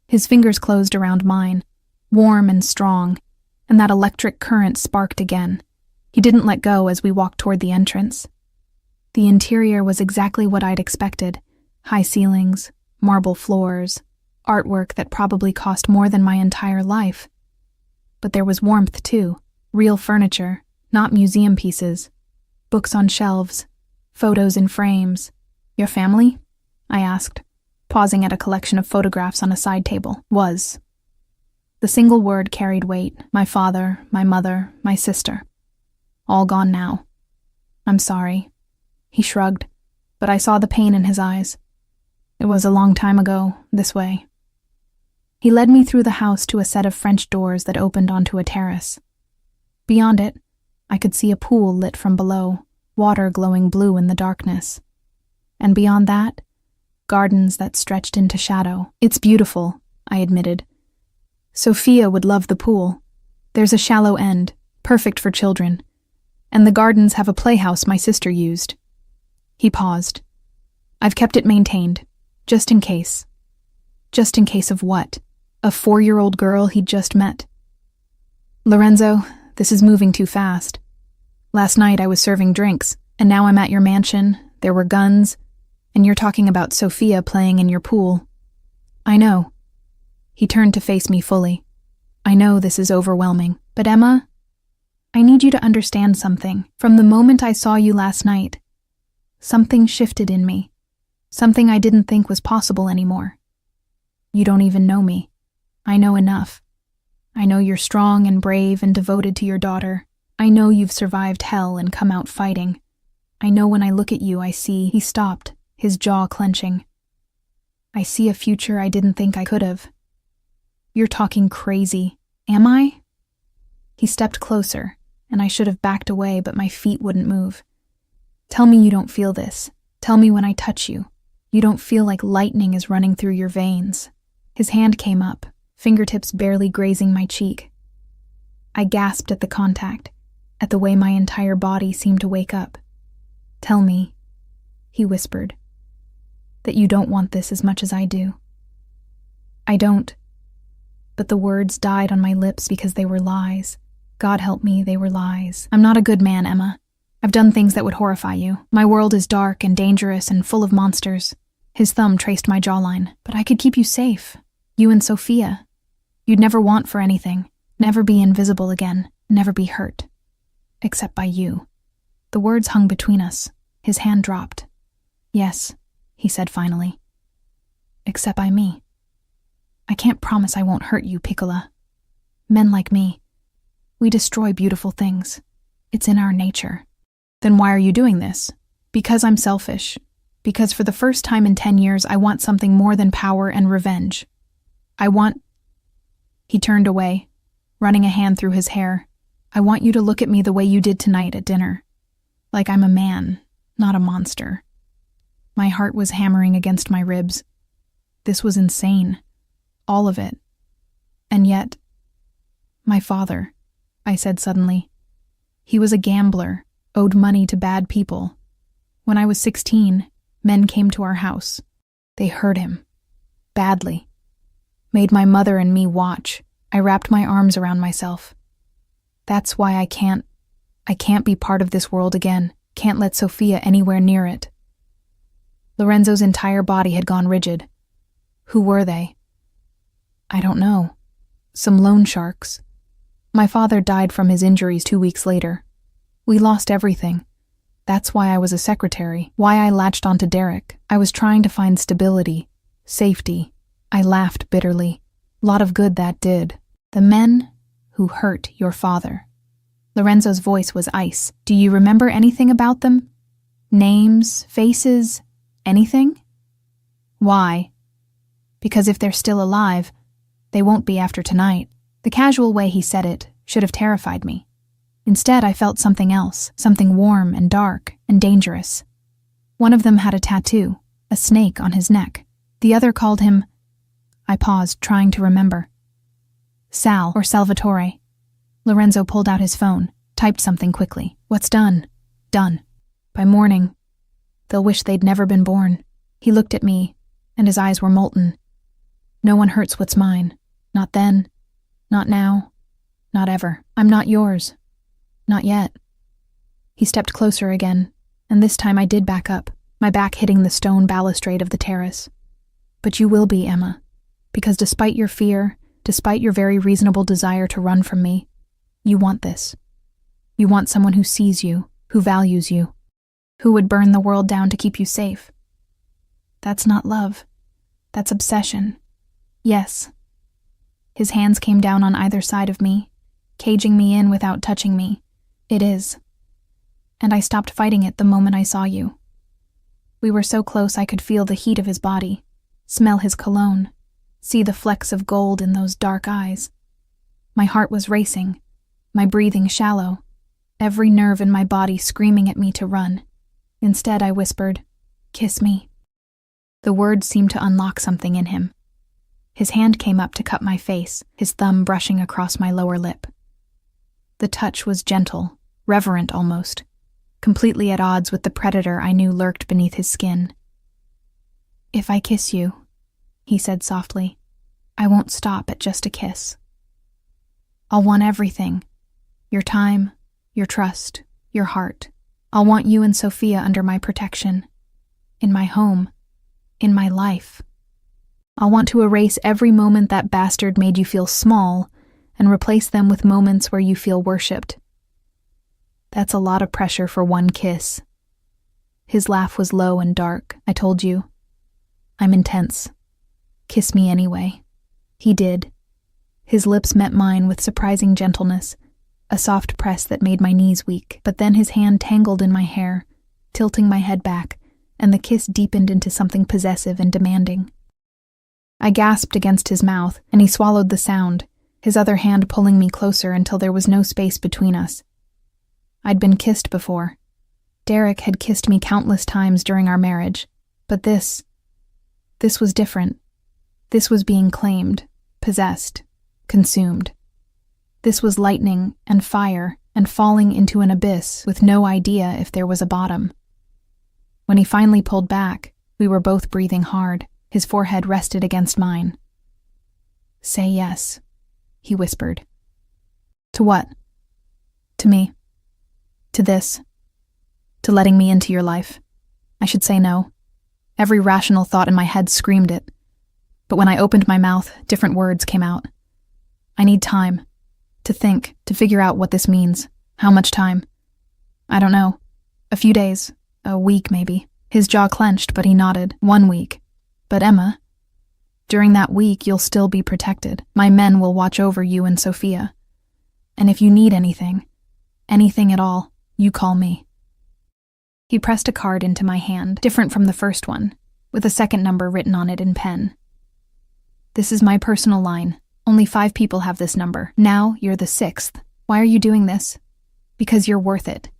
His fingers closed around mine, warm and strong, and that electric current sparked again. He didn't let go as we walked toward the entrance. The interior was exactly what I'd expected. High ceilings, marble floors, artwork that probably cost more than my entire life. But there was warmth too, real furniture, not museum pieces, books on shelves, photos in frames. Your family? I asked, pausing at a collection of photographs on a side table. Was. The single word carried weight. My father, my mother, my sister. All gone now. I'm sorry. He shrugged, but I saw the pain in his eyes. It was a long time ago, this way. He led me through the house to a set of French doors that opened onto a terrace. Beyond it, I could see a pool lit from below, water glowing blue in the darkness. And beyond that, gardens that stretched into shadow. It's beautiful, I admitted. Sophia would love the pool. There's a shallow end, perfect for children. And the gardens have a playhouse my sister used. He paused. I've kept it maintained, just in case. Just in case of what? A 4-year-old girl he'd just met. Lorenzo, this is moving too fast. Last night I was serving drinks, and now I'm at your mansion, there were guns, and you're talking about Sophia playing in your pool. I know. He turned to face me fully. I know this is overwhelming, but Emma, I need you to understand something. From the moment I saw you last night, something shifted in me. Something I didn't think was possible anymore. You don't even know me. I know enough. I know you're strong and brave and devoted to your daughter. I know you've survived hell and come out fighting. I know when I look at you I see. He stopped, his jaw clenching. I see a future I didn't think I could have. You're talking crazy. Am I? He stepped closer, and I should have backed away, but my feet wouldn't move. Tell me you don't feel this. Tell me when I touch you. You don't feel like lightning is running through your veins. His hand came up, fingertips barely grazing my cheek. I gasped at the contact, at the way my entire body seemed to wake up. Tell me, he whispered, that you don't want this as much as I do. I don't. But the words died on my lips because they were lies. God help me, they were lies. I'm not a good man, Emma. I've done things that would horrify you. My world is dark and dangerous and full of monsters. His thumb traced my jawline. But I could keep you safe. You and Sophia. You'd never want for anything. Never be invisible again. Never be hurt. Except by you. The words hung between us. His hand dropped. Yes, he said finally. Except by me. I can't promise I won't hurt you, Piccola. Men like me, we destroy beautiful things. It's in our nature. Then why are you doing this? Because I'm selfish. Because for the first time in 10 years, I want something more than power and revenge. I want... He turned away, running a hand through his hair. I want you to look at me the way you did tonight at dinner. Like I'm a man, not a monster. My heart was hammering against my ribs. This was insane. All of it. And yet... My father, I said suddenly. He was a gambler, owed money to bad people. When I was 16, men came to our house. They hurt him. Badly. Made my mother and me watch. I wrapped my arms around myself. That's why I can't... I can't be part of this world again. Can't let Sofia anywhere near it. Lorenzo's entire body had gone rigid. Who were they? I don't know. Some loan sharks. My father died from his injuries 2 weeks later. We lost everything. That's why I was a secretary, why I latched onto Derek. I was trying to find stability, safety. I laughed bitterly. Lot of good that did. The men who hurt your father. Lorenzo's voice was ice. Do you remember anything about them? Names, faces, anything? Why? Because if they're still alive, they won't be after tonight. The casual way he said it should have terrified me. Instead, I felt something else, something warm and dark and dangerous. One of them had a tattoo, a snake on his neck. The other called him... I paused, trying to remember. Sal or Salvatore. Lorenzo pulled out his phone, typed something quickly. What's done? Done. By morning, they'll wish they'd never been born. He looked at me, and his eyes were molten. No one hurts what's mine. Not then. Not now. Not ever. I'm not yours. Not yet. He stepped closer again, and this time I did back up, my back hitting the stone balustrade of the terrace. But you will be, Emma, because despite your fear, despite your very reasonable desire to run from me, you want this. You want someone who sees you, who values you, who would burn the world down to keep you safe. That's not love. That's obsession. Yes. His hands came down on either side of me, caging me in without touching me. It is. And I stopped fighting it the moment I saw you. We were so close I could feel the heat of his body, smell his cologne, see the flecks of gold in those dark eyes. My heart was racing, my breathing shallow, every nerve in my body screaming at me to run. Instead, I whispered, "Kiss me." The words seemed to unlock something in him. His hand came up to cup my face, his thumb brushing across my lower lip. The touch was gentle, reverent almost, completely at odds with the predator I knew lurked beneath his skin. "If I kiss you," he said softly, "I won't stop at just a kiss. I'll want everything. Your time, your trust, your heart. I'll want you and Sofia under my protection. In my home. In my life. I'll want to erase every moment that bastard made you feel small and replace them with moments where you feel worshipped. That's a lot of pressure for one kiss." His laugh was low and dark. "I told you. I'm intense. Kiss me anyway." He did. His lips met mine with surprising gentleness, a soft press that made my knees weak. But then his hand tangled in my hair, tilting my head back, and the kiss deepened into something possessive and demanding. I gasped against his mouth, and he swallowed the sound, his other hand pulling me closer until there was no space between us. I'd been kissed before. Derek had kissed me countless times during our marriage, but this was different. This was being claimed, possessed, consumed. This was lightning and fire and falling into an abyss with no idea if there was a bottom. When he finally pulled back, we were both breathing hard. His forehead rested against mine. "Say yes," he whispered. "To what?" "To me. To this. To letting me into your life. I should say no. Every rational thought in my head screamed it. But when I opened my mouth, different words came out. I need time. To think, to figure out what this means. How much time? I don't know. A few days. A week, maybe." His jaw clenched, but he nodded. 1 week. "But Emma, during that week you'll still be protected. My men will watch over you and Sofia. And if you need anything at all, you call me." He pressed a card into my hand, different from the first one, with a second number written on it in pen. "This is my personal line. Only 5 people have this number. Now you're the 6th. Why are you doing this? Because you're worth it.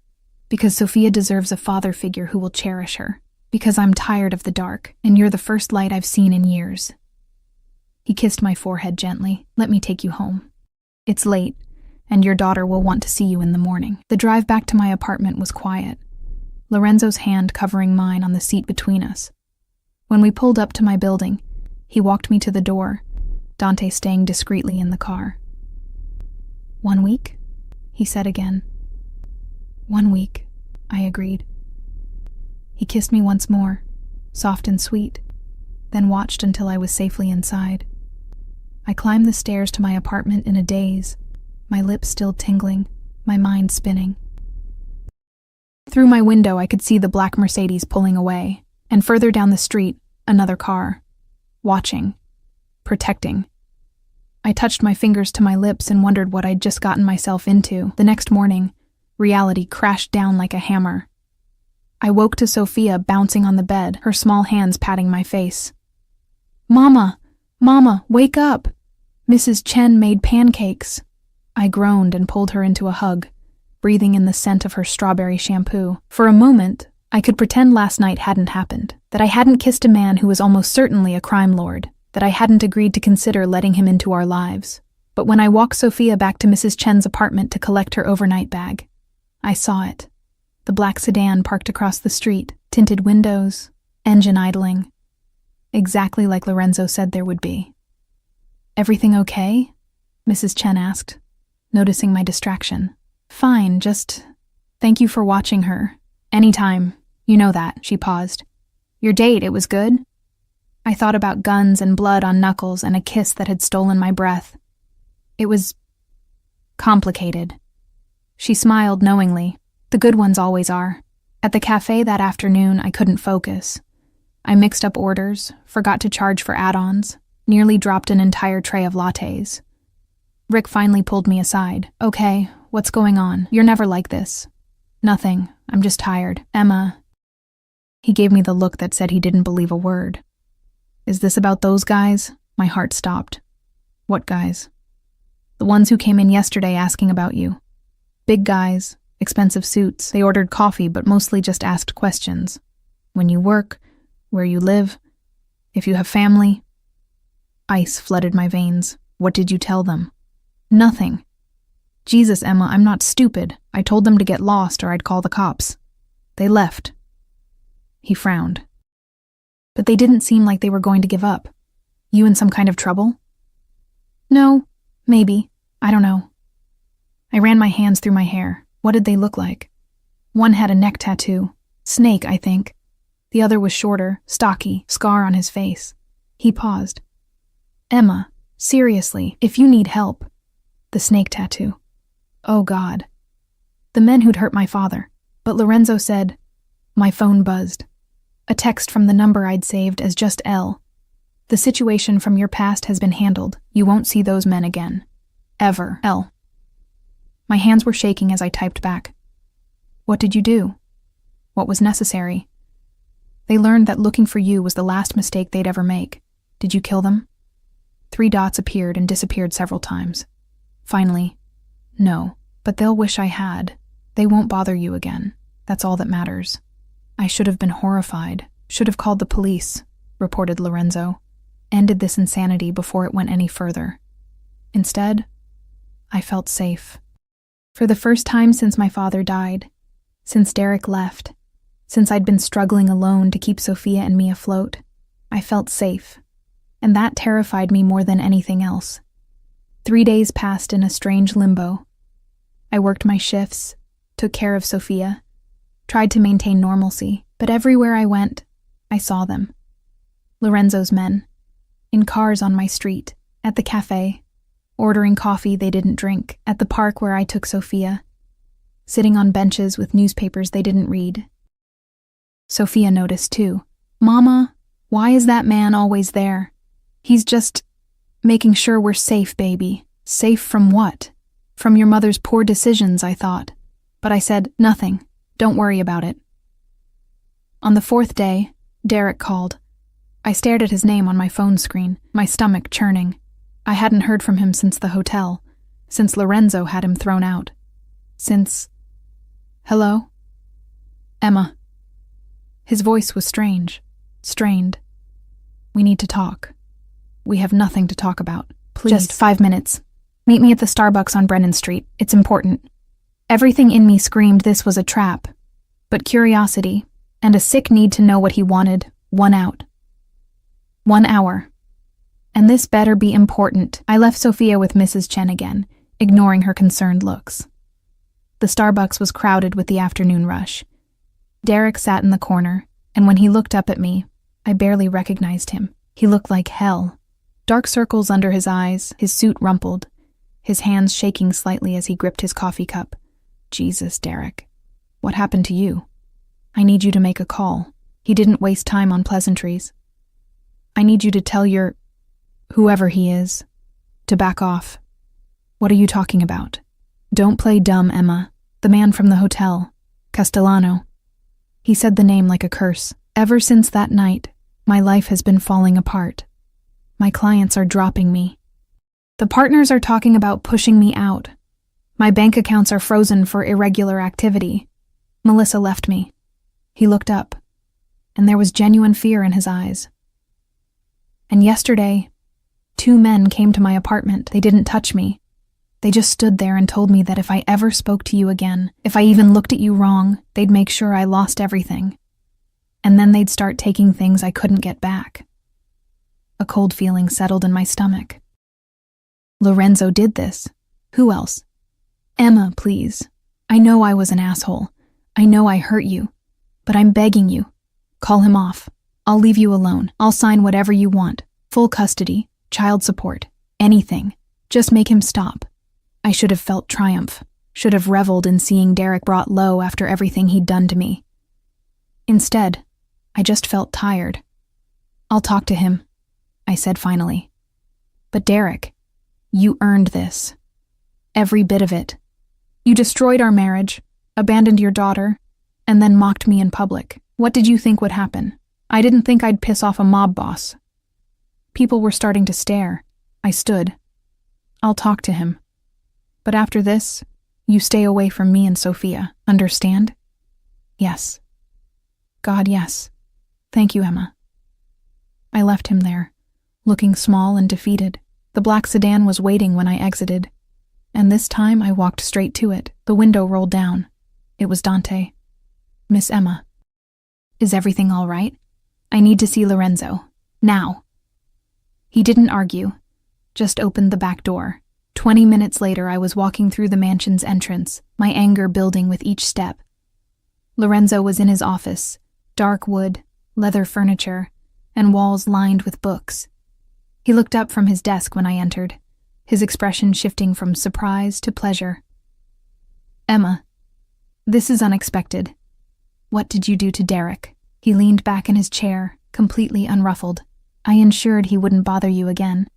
Because Sofia deserves a father figure who will cherish her. Because I'm tired of the dark, and you're the first light I've seen in years." He kissed my forehead gently. "Let me take you home. It's late, and your daughter will want to see you in the morning." The drive back to my apartment was quiet, Lorenzo's hand covering mine on the seat between us. When we pulled up to my building, he walked me to the door, Dante staying discreetly in the car. 1 week? He said again. 1 week, I agreed. He kissed me once more, soft and sweet, then watched until I was safely inside. I climbed the stairs to my apartment in a daze, my lips still tingling, my mind spinning. Through my window, I could see the black Mercedes pulling away, and further down the street, another car. Watching. Protecting. I touched my fingers to my lips and wondered what I'd just gotten myself into. The next morning, reality crashed down like a hammer. I woke to Sophia bouncing on the bed, her small hands patting my face. "Mama! Mama, wake up! Mrs. Chen made pancakes." I groaned and pulled her into a hug, breathing in the scent of her strawberry shampoo. For a moment, I could pretend last night hadn't happened, that I hadn't kissed a man who was almost certainly a crime lord, that I hadn't agreed to consider letting him into our lives. But when I walked Sophia back to Mrs. Chen's apartment to collect her overnight bag, I saw it. The black sedan parked across the street, tinted windows, engine idling. Exactly like Lorenzo said there would be. "Everything okay?" Mrs. Chen asked, noticing my distraction. "Fine, just thank you for watching her. Anytime. You know that," she paused. "Your date, it was good?" I thought about guns and blood on knuckles and a kiss that had stolen my breath. It was complicated. She smiled knowingly. The good ones always are. At the cafe that afternoon, I couldn't focus. I mixed up orders, forgot to charge for add-ons, nearly dropped an entire tray of lattes. Rick finally pulled me aside. "Okay, what's going on? You're never like this." "Nothing. I'm just tired. Emma." He gave me the look that said he didn't believe a word. "Is this about those guys?" My heart stopped. "What guys?" "The ones who came in yesterday asking about you. Big guys, expensive suits. They ordered coffee but mostly just asked questions. When you work, where you live, if you have family." Ice flooded my veins. "What did you tell them?" "Nothing." "Jesus, Emma, I'm not stupid. I told them to get lost or I'd call the cops. They left." He frowned. "But they didn't seem like they were going to give up. You in some kind of trouble?" "No, maybe. I don't know." I ran my hands through my hair. What did they look like? One had a neck tattoo. Snake, I think. The other was shorter, stocky, scar on his face. He paused. "Emma, seriously, if you need help." The snake tattoo. Oh God. The men who'd hurt my father. But Lorenzo said, my phone buzzed. A text from the number I'd saved as just L. "The situation from your past has been handled. You won't see those men again. Ever. L." My hands were shaking as I typed back. "What did you do? What was necessary?" "They learned that looking for you was the last mistake they'd ever make. Did you kill them?" 3 dots appeared and disappeared several times. Finally, "No, but they'll wish I had. They won't bother you again. That's all that matters." I should have been horrified. Should have called the police, reported Lorenzo. Ended this insanity before it went any further. Instead, I felt safe. For the first time since my father died, since Derek left, since I'd been struggling alone to keep Sophia and me afloat, I felt safe. And that terrified me more than anything else. 3 days passed in a strange limbo. I worked my shifts, took care of Sophia, tried to maintain normalcy, but everywhere I went, I saw them. Lorenzo's men, in cars on my street, at the cafe, ordering coffee they didn't drink, at the park where I took Sophia, sitting on benches with newspapers they didn't read. Sophia noticed too. "Mama, why is that man always there? He's just making sure we're safe, baby." Safe from what? From your mother's poor decisions, I thought. But I said, "Nothing. Don't worry about it." On the 4th day, Derek called. I stared at his name on my phone screen, my stomach churning. I hadn't heard from him since the hotel, since Lorenzo had him thrown out. Since... "Hello? Emma." His voice was strange, strained. "We need to talk. We have nothing to talk about. Please. Just 5 minutes. Meet me at the Starbucks on Brennan Street. It's important." Everything in me screamed this was a trap, but curiosity and a sick need to know what he wanted won out. 1 hour. And this better be important. I left Sophia with Mrs. Chen again, ignoring her concerned looks. The Starbucks was crowded with the afternoon rush. Derek sat in the corner, and when he looked up at me, I barely recognized him. He looked like hell. Dark circles under his eyes, his suit rumpled, his hands shaking slightly as he gripped his coffee cup. Jesus, Derek. What happened to you? I need you to make a call. He didn't waste time on pleasantries. I need you to tell whoever he is, to back off. What are you talking about? Don't play dumb, Emma. The man from the hotel, Castellano. He said the name like a curse. Ever since that night, my life has been falling apart. My clients are dropping me. The partners are talking about pushing me out. My bank accounts are frozen for irregular activity. Melissa left me. He looked up, and there was genuine fear in his eyes. And yesterday, 2 men came to my apartment. They didn't touch me. They just stood there and told me that if I ever spoke to you again, if I even looked at you wrong, they'd make sure I lost everything. And then they'd start taking things I couldn't get back. A cold feeling settled in my stomach. Lorenzo did this. Who else? Emma, please. I know I was an asshole. I know I hurt you. But I'm begging you. Call him off. I'll leave you alone. I'll sign whatever you want. Full custody, child support, anything. Just make him stop. I should have felt triumph. Should have reveled in seeing Derek brought low after everything he'd done to me. Instead, I just felt tired. I'll talk to him, I said finally. But Derek, you earned this. Every bit of it. You destroyed our marriage, abandoned your daughter, and then mocked me in public. What did you think would happen? I didn't think I'd piss off a mob boss. People were starting to stare. I stood. I'll talk to him. But after this, you stay away from me and Sophia. Understand? Yes. God, yes. Thank you, Emma. I left him there, looking small and defeated. The black sedan was waiting when I exited, and this time I walked straight to it. The window rolled down. It was Dante. Miss Emma. Is everything all right? I need to see Lorenzo. Now. He didn't argue, just opened the back door. 20 minutes later, I was walking through the mansion's entrance, my anger building with each step. Lorenzo was in his office, dark wood, leather furniture, and walls lined with books. He looked up from his desk when I entered, his expression shifting from surprise to pleasure. Emma, this is unexpected. What did you do to Derek? He leaned back in his chair, completely unruffled. I ensured he wouldn't bother you again.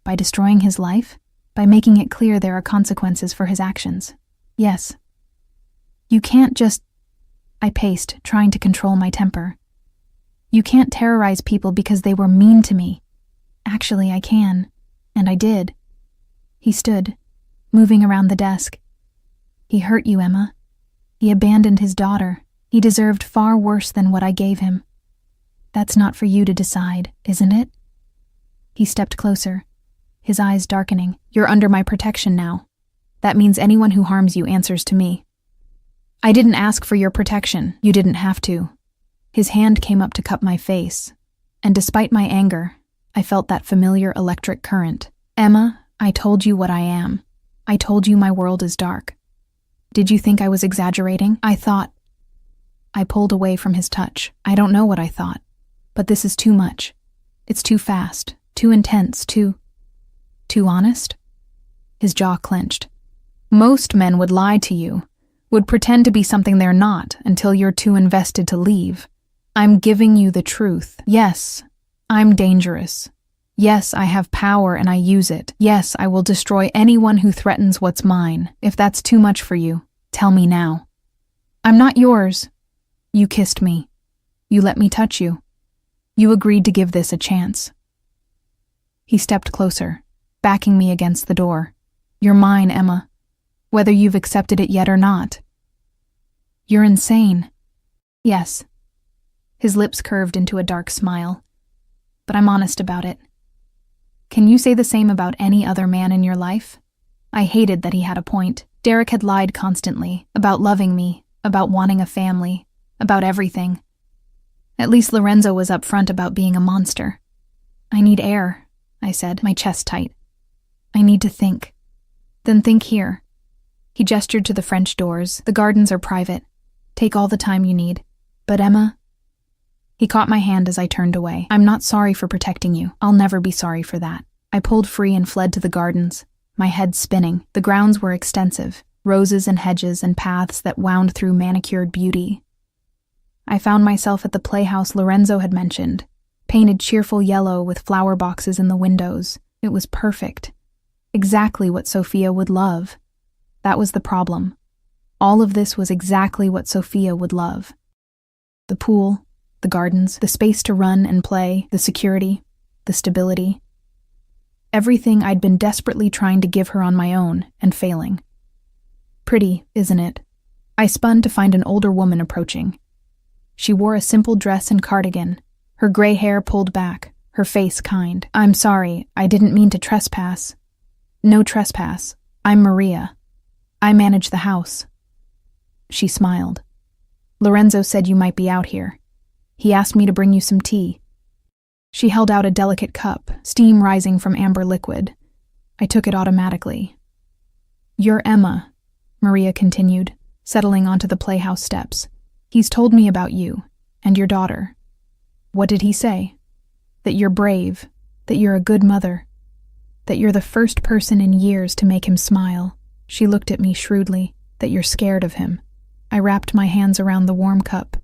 By destroying his life? By making it clear there are consequences for his actions? Yes. You can't just... I paced, trying to control my temper. You can't terrorize people because they were mean to me. Actually, I can. And I did. He stood, moving around the desk. He hurt you, Emma. He abandoned his daughter. He deserved far worse than what I gave him. That's not for you to decide, isn't it? He stepped closer, his eyes darkening. You're under my protection now. That means anyone who harms you answers to me. I didn't ask for your protection. You didn't have to. His hand came up to cup my face, and despite my anger, I felt that familiar electric current. Emma, I told you what I am. I told you my world is dark. Did you think I was exaggerating? I pulled away from his touch. I don't know what I thought, but this is too much. It's too fast, too intense, too honest? His jaw clenched. Most men would lie to you, would pretend to be something they're not until you're too invested to leave. I'm giving you the truth. Yes, I'm dangerous. Yes, I have power and I use it. Yes, I will destroy anyone who threatens what's mine. If that's too much for you, tell me now. I'm not yours. You kissed me. You let me touch you. You agreed to give this a chance. He stepped closer, backing me against the door. You're mine, Emma, whether you've accepted it yet or not. You're insane. Yes. His lips curved into a dark smile. But I'm honest about it. Can you say the same about any other man in your life? I hated that he had a point. Derek had lied constantly, about loving me, about wanting a family, about everything. At least Lorenzo was upfront about being a monster. I need air, I said, my chest tight. I need to think. Then think here. He gestured to the French doors. The gardens are private. Take all the time you need. But Emma... He caught my hand as I turned away. I'm not sorry for protecting you. I'll never be sorry for that. I pulled free and fled to the gardens, my head spinning. The grounds were extensive, roses and hedges and paths that wound through manicured beauty. I found myself at the playhouse Lorenzo had mentioned, painted cheerful yellow with flower boxes in the windows. It was perfect. Exactly what Sophia would love. That was the problem. All of this was exactly what Sophia would love. The pool, the gardens, the space to run and play, the security, the stability. Everything I'd been desperately trying to give her on my own and failing. Pretty, isn't it? I spun to find an older woman approaching. She wore a simple dress and cardigan, her gray hair pulled back, her face kind. I'm sorry, I didn't mean to trespass. No trespass. I'm Maria. I manage the house. She smiled. Lorenzo said you might be out here. He asked me to bring you some tea. She held out a delicate cup, steam rising from amber liquid. I took it automatically. You're Emma, Maria continued, settling onto the playhouse steps. He's told me about you and your daughter. What did he say? That you're brave, that you're a good mother, that you're the first person in years to make him smile. She looked at me shrewdly. That you're scared of him. I wrapped my hands around the warm cup.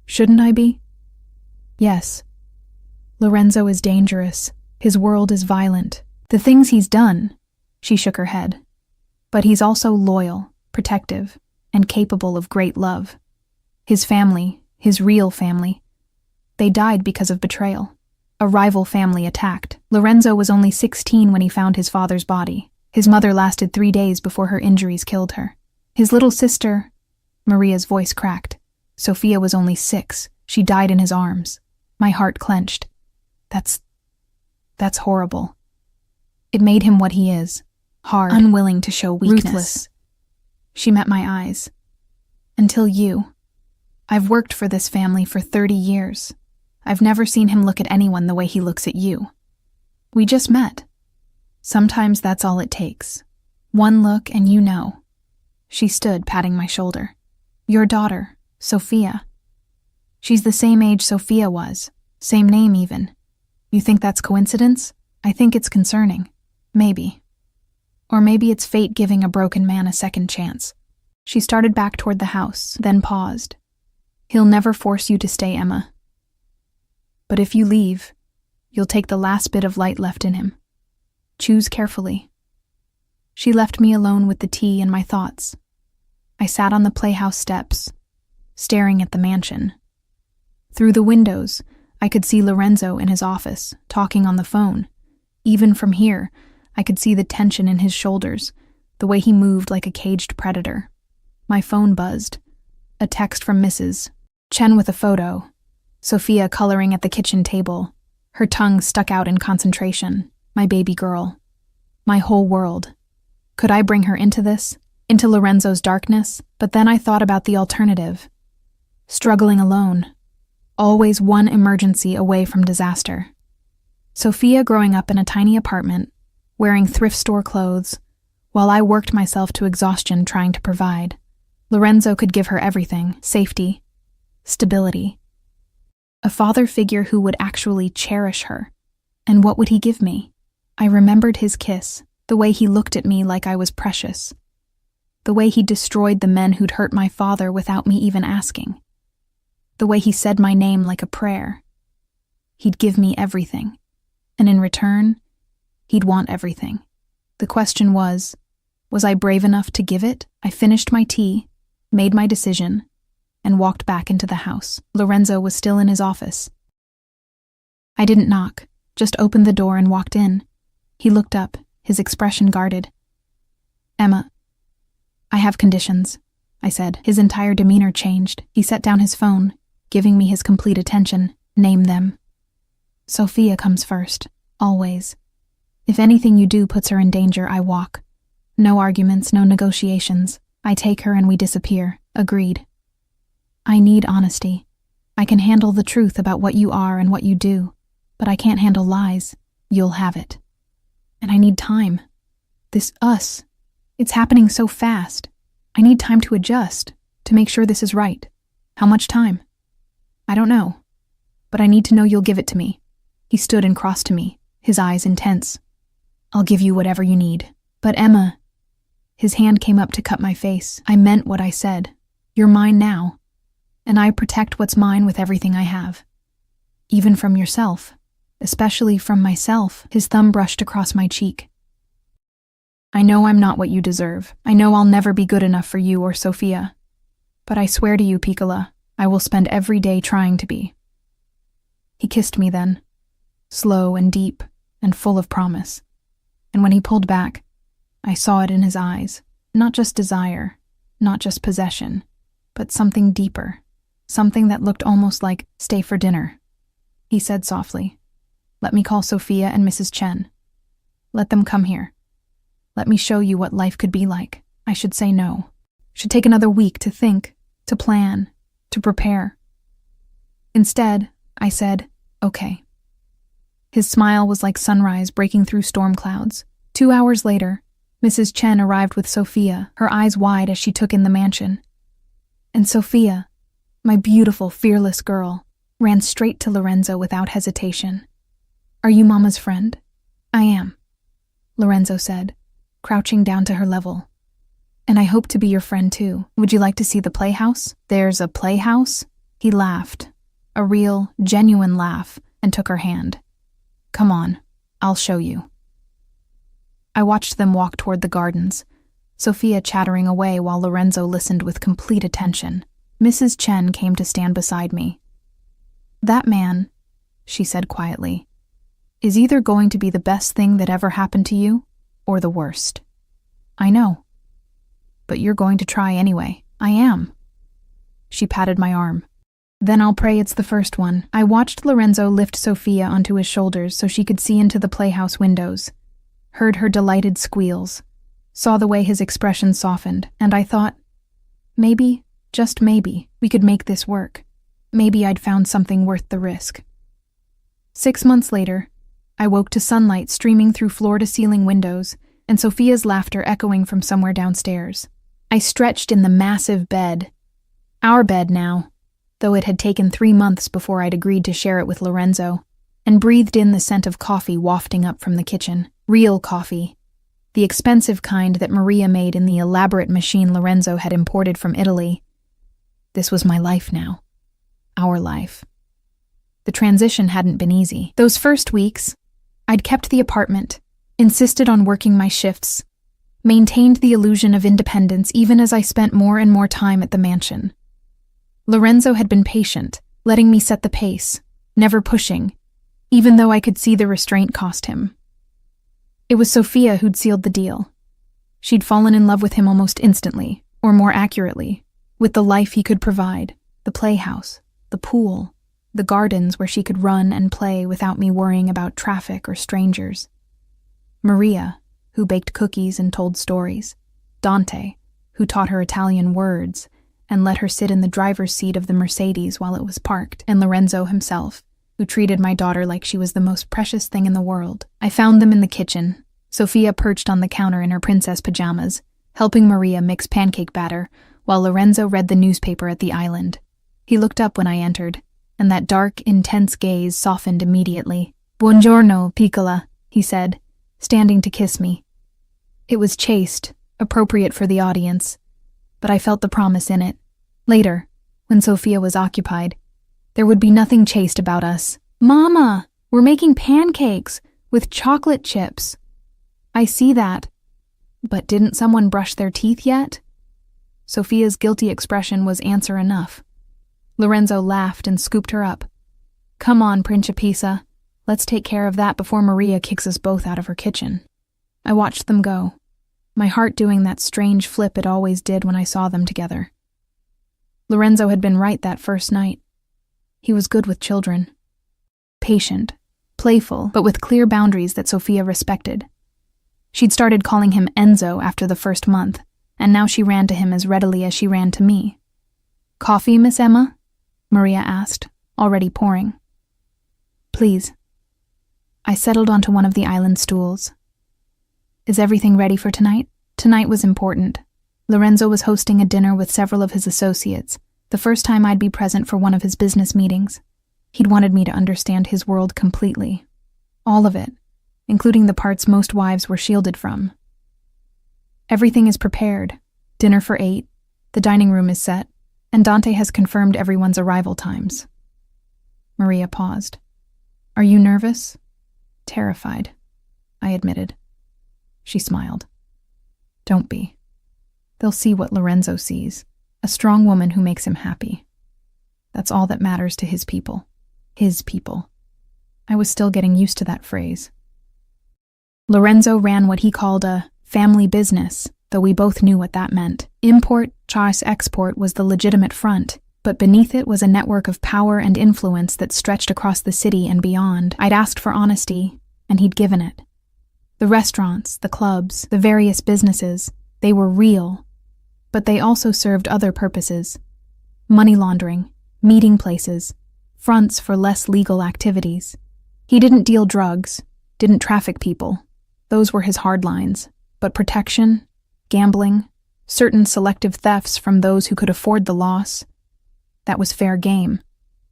Shouldn't I be? Yes. Lorenzo is dangerous. His world is violent. The things he's done, she shook her head. But he's also loyal, protective, and capable of great love. His family, his real family, they died because of betrayal. A rival family attacked. Lorenzo was only 16 when he found his father's body. His mother lasted 3 days before her injuries killed her. His little sister, Maria's voice cracked. Sophia was only 6. She died in his arms. My heart clenched. That's horrible. It made him what he is. Hard, unwilling to show weakness. Ruthless. She met my eyes. Until you. I've worked for this family for 30 years. I've never seen him look at anyone the way he looks at you. We just met. Sometimes that's all it takes. One look and you know. She stood, patting my shoulder. Your daughter, Sophia. She's the same age Sophia was. Same name even. You think that's coincidence? I think it's concerning. Maybe. Or maybe it's fate giving a broken man a second chance. She started back toward the house, then paused. He'll never force you to stay, Emma. But if you leave, you'll take the last bit of light left in him. Choose carefully. She left me alone with the tea and my thoughts. I sat on the playhouse steps, staring at the mansion. Through the windows, I could see Lorenzo in his office, talking on the phone. Even from here, I could see the tension in his shoulders, the way he moved like a caged predator. My phone buzzed. A text from Mrs. Chen with a photo. Sophia coloring at the kitchen table, her tongue stuck out in concentration. My baby girl. My whole world. Could I bring her into this? Into Lorenzo's darkness? But then I thought about the alternative. Struggling alone. Always one emergency away from disaster. Sophia growing up in a tiny apartment, wearing thrift store clothes, while I worked myself to exhaustion trying to provide. Lorenzo could give her everything: safety, stability. A father figure who would actually cherish her. And what would he give me? I remembered his kiss, the way he looked at me like I was precious. The way he destroyed the men who'd hurt my father without me even asking. The way he said my name like a prayer. He'd give me everything. And in return, he'd want everything. The question was I brave enough to give it? I finished my tea, made my decision, and walked back into the house. Lorenzo was still in his office. I didn't knock, just opened the door and walked in. He looked up, his expression guarded. Emma, I have conditions, I said. His entire demeanor changed. He set down his phone, giving me his complete attention. Name them. Sophia comes first, always. If anything you do puts her in danger, I walk. No arguments, no negotiations. I take her and we disappear. Agreed. I need honesty. I can handle the truth about what you are and what you do, but I can't handle lies. You'll have it. And I need time. This us It's happening so fast. I need time to adjust, to make sure this is right. How much time? I don't know, but I need to know you'll give it to me. He stood and crossed to me, his eyes intense. I'll give you whatever you need. But Emma... His hand came up to cut my face. I meant what I said. You're mine now, and I protect what's mine with everything I have. Even from yourself, especially from myself. His thumb brushed across my cheek. I know I'm not what you deserve. I know I'll never be good enough for you or Sophia. But I swear to you, Piccola, I will spend every day trying to be. He kissed me then, slow and deep and full of promise. And when he pulled back, I saw it in his eyes. Not just desire, not just possession, but something deeper, something that looked almost like, stay for dinner. He said softly, let me call Sophia and Mrs. Chen. Let them come here. Let me show you what life could be like. I should say no. Should take another week to think, to plan, to prepare. Instead, I said, okay. His smile was like sunrise breaking through storm clouds. 2 hours later, Mrs. Chen arrived with Sophia, her eyes wide as she took in the mansion. And Sophia, my beautiful, fearless girl, ran straight to Lorenzo without hesitation. Are you Mama's friend? I am, Lorenzo said, crouching down to her level. And I hope to be your friend too. Would you like to see the playhouse? There's a playhouse? He laughed, a real, genuine laugh, and took her hand. Come on, I'll show you. I watched them walk toward the gardens, Sophia chattering away while Lorenzo listened with complete attention. Mrs. Chen came to stand beside me. That man, she said quietly, is either going to be the best thing that ever happened to you, or the worst. I know. But you're going to try anyway. I am. She patted my arm. Then I'll pray it's the first one. I watched Lorenzo lift Sophia onto his shoulders so she could see into the playhouse windows, heard her delighted squeals, saw the way his expression softened, and I thought, maybe, just maybe, we could make this work. Maybe I'd found something worth the risk. 6 months later, I woke to sunlight streaming through floor-to-ceiling windows and Sophia's laughter echoing from somewhere downstairs. I stretched in the massive bed. Our bed now, though it had taken 3 months before I'd agreed to share it with Lorenzo, and breathed in the scent of coffee wafting up from the kitchen. Real coffee. The expensive kind that Maria made in the elaborate machine Lorenzo had imported from Italy. This was my life now. Our life. The transition hadn't been easy. Those first weeks, I'd kept the apartment, insisted on working my shifts, maintained the illusion of independence even as I spent more and more time at the mansion. Lorenzo had been patient, letting me set the pace, never pushing, even though I could see the restraint cost him. It was Sophia who'd sealed the deal. She'd fallen in love with him almost instantly, or more accurately, with the life he could provide, the playhouse, the pool, the gardens where she could run and play without me worrying about traffic or strangers. Maria, who baked cookies and told stories. Dante, who taught her Italian words and let her sit in the driver's seat of the Mercedes while it was parked. And Lorenzo himself, who treated my daughter like she was the most precious thing in the world. I found them in the kitchen, Sophia perched on the counter in her princess pajamas, helping Maria mix pancake batter, while Lorenzo read the newspaper at the island. He looked up when I entered, and that dark, intense gaze softened immediately. Buongiorno, piccola, he said, standing to kiss me. It was chaste, appropriate for the audience, but I felt the promise in it. Later, when Sophia was occupied, there would be nothing chaste about us. Mama, we're making pancakes with chocolate chips. I see that. But didn't someone brush their teeth yet? Sophia's guilty expression was answer enough. Lorenzo laughed and scooped her up. Come on, Principessa. Let's take care of that before Maria kicks us both out of her kitchen. I watched them go, my heart doing that strange flip it always did when I saw them together. Lorenzo had been right that first night. He was good with children. Patient, playful, but with clear boundaries that Sophia respected. She'd started calling him Enzo after the first month, and now she ran to him as readily as she ran to me. Coffee, Miss Emma? Maria asked, already pouring. Please. I settled onto one of the island stools. Is everything ready for tonight? Tonight was important. Lorenzo was hosting a dinner with several of his associates, the first time I'd be present for one of his business meetings. He'd wanted me to understand his world completely. All of it, including the parts most wives were shielded from. Everything is prepared. Dinner for 8, the dining room is set, and Dante has confirmed everyone's arrival times. Maria paused. Are you nervous? Terrified, I admitted. She smiled. Don't be. They'll see what Lorenzo sees, a strong woman who makes him happy. That's all that matters to his people. His people. I was still getting used to that phrase. Lorenzo ran what he called a family business, though we both knew what that meant. Import/export was the legitimate front, but beneath it was a network of power and influence that stretched across the city and beyond. I'd asked for honesty, and he'd given it. The restaurants, the clubs, the various businesses, they were real, but they also served other purposes. Money laundering, meeting places, fronts for less legal activities. He didn't deal drugs, didn't traffic people. Those were his hard lines. But protection, gambling, certain selective thefts from those who could afford the loss, that was fair game.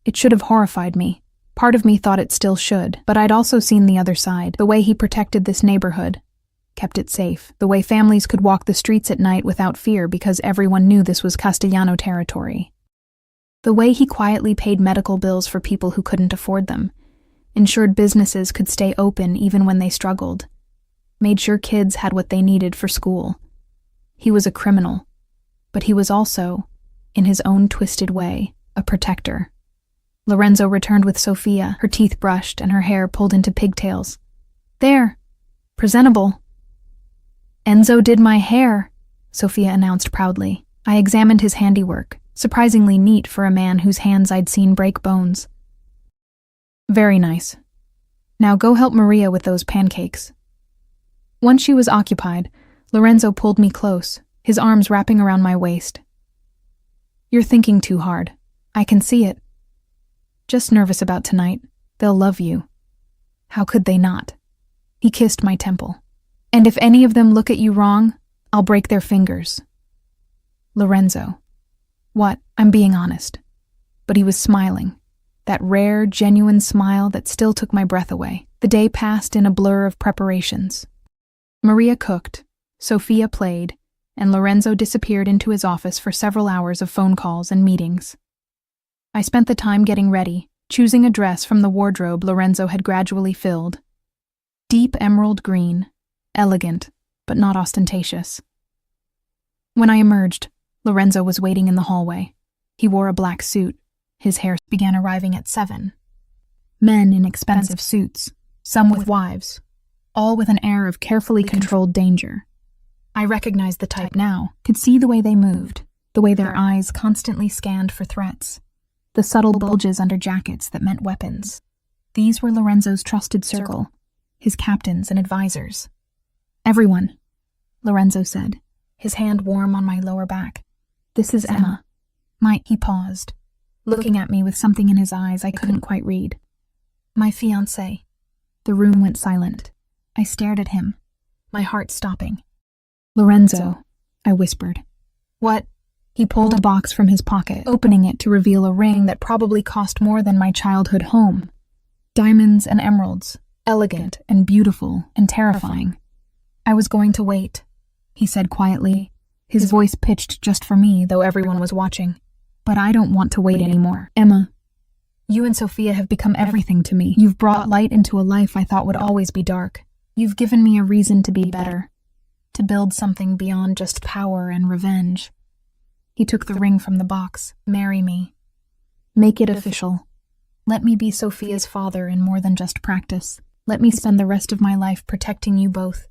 It should have horrified me. Part of me thought it still should, but I'd also seen the other side, the way he protected this neighborhood, kept it safe, the way families could walk the streets at night without fear because everyone knew this was Castellano territory. The way he quietly paid medical bills for people who couldn't afford them, ensured businesses could stay open even when they struggled, made sure kids had what they needed for school. He was a criminal, but he was also, in his own twisted way, a protector. Lorenzo returned with Sophia, her teeth brushed and her hair pulled into pigtails. There, presentable. Enzo did my hair, Sophia announced proudly. I examined his handiwork, surprisingly neat for a man whose hands I'd seen break bones. Very nice. Now go help Maria with those pancakes. Once she was occupied, Lorenzo pulled me close, his arms wrapping around my waist. You're thinking too hard. I can see it. Just nervous about tonight. They'll love you. How could they not? He kissed my temple. And if any of them look at you wrong, I'll break their fingers. Lorenzo. What? I'm being honest. But he was smiling. That rare, genuine smile that still took my breath away. The day passed in a blur of preparations. Maria cooked, Sophia played, and Lorenzo disappeared into his office for several hours of phone calls and meetings. I spent the time getting ready, choosing a dress from the wardrobe Lorenzo had gradually filled. Deep emerald green, elegant, but not ostentatious. When I emerged, Lorenzo was waiting in the hallway. He wore a black suit. His hair began arriving at 7. Men in expensive suits, some with wives, all with an air of carefully controlled danger. I recognized the type now, could see the way they moved, the way their eyes constantly scanned for threats, the subtle bulges under jackets that meant weapons. These were Lorenzo's trusted circle, his captains and advisors. Everyone, Lorenzo said, his hand warm on my lower back. This is Emma. He paused, looking at me with something in his eyes I couldn't quite read. My fiancé. The room went silent. I stared at him, my heart stopping. Lorenzo, I whispered. What? He pulled a box from his pocket, opening it to reveal a ring that probably cost more than my childhood home. Diamonds and emeralds, elegant and beautiful and terrifying. I was going to wait, he said quietly, his voice pitched just for me, though everyone was watching. But I don't want to wait anymore. Emma, you and Sophia have become everything to me. You've brought light into a life I thought would always be dark. You've given me a reason to be better, to build something beyond just power and revenge. He took the ring from the box. Marry me. Make it official. Let me be Sophia's father in more than just practice. Let me spend the rest of my life protecting you both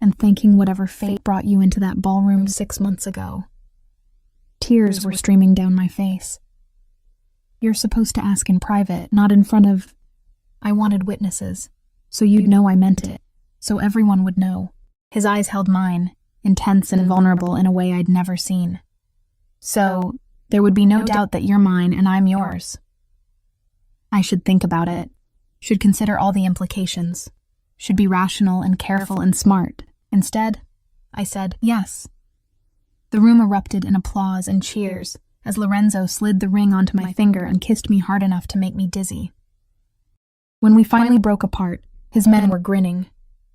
and thanking whatever fate brought you into that ballroom 6 months ago. Tears were streaming down my face. You're supposed to ask in private, not in front of... I wanted witnesses, so you'd know I meant it, so everyone would know. His eyes held mine, intense and vulnerable in a way I'd never seen. So, there would be no doubt that you're mine and I'm yours. I should think about it, should consider all the implications, should be rational and careful and smart. Instead, I said. Yes. The room erupted in applause and cheers as Lorenzo slid the ring onto my finger and kissed me hard enough to make me dizzy. When we finally broke apart, his men were grinning.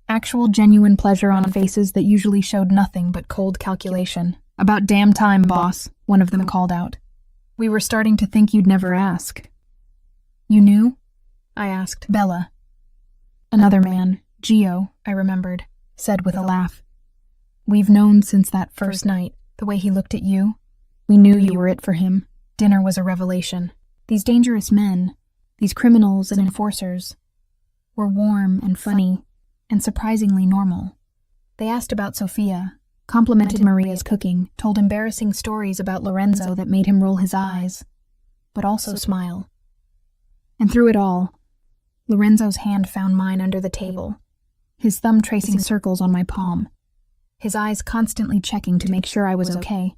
Actual genuine pleasure on faces that usually showed nothing but cold calculation. About damn time, boss, one of them called out. We were starting to think you'd never ask. You knew? I asked. Bella. Another man, Gio, I remembered, said with a laugh. We've known since that first night, the way he looked at you. We knew you were it for him. Dinner was a revelation. These dangerous men, these criminals and enforcers, were warm and funny and surprisingly normal. They asked about Sophia, complimented Maria's cooking, told embarrassing stories about Lorenzo that made him roll his eyes, but also smile. And through it all, Lorenzo's hand found mine under the table, his thumb tracing circles on my palm, his eyes constantly checking to make sure I was okay.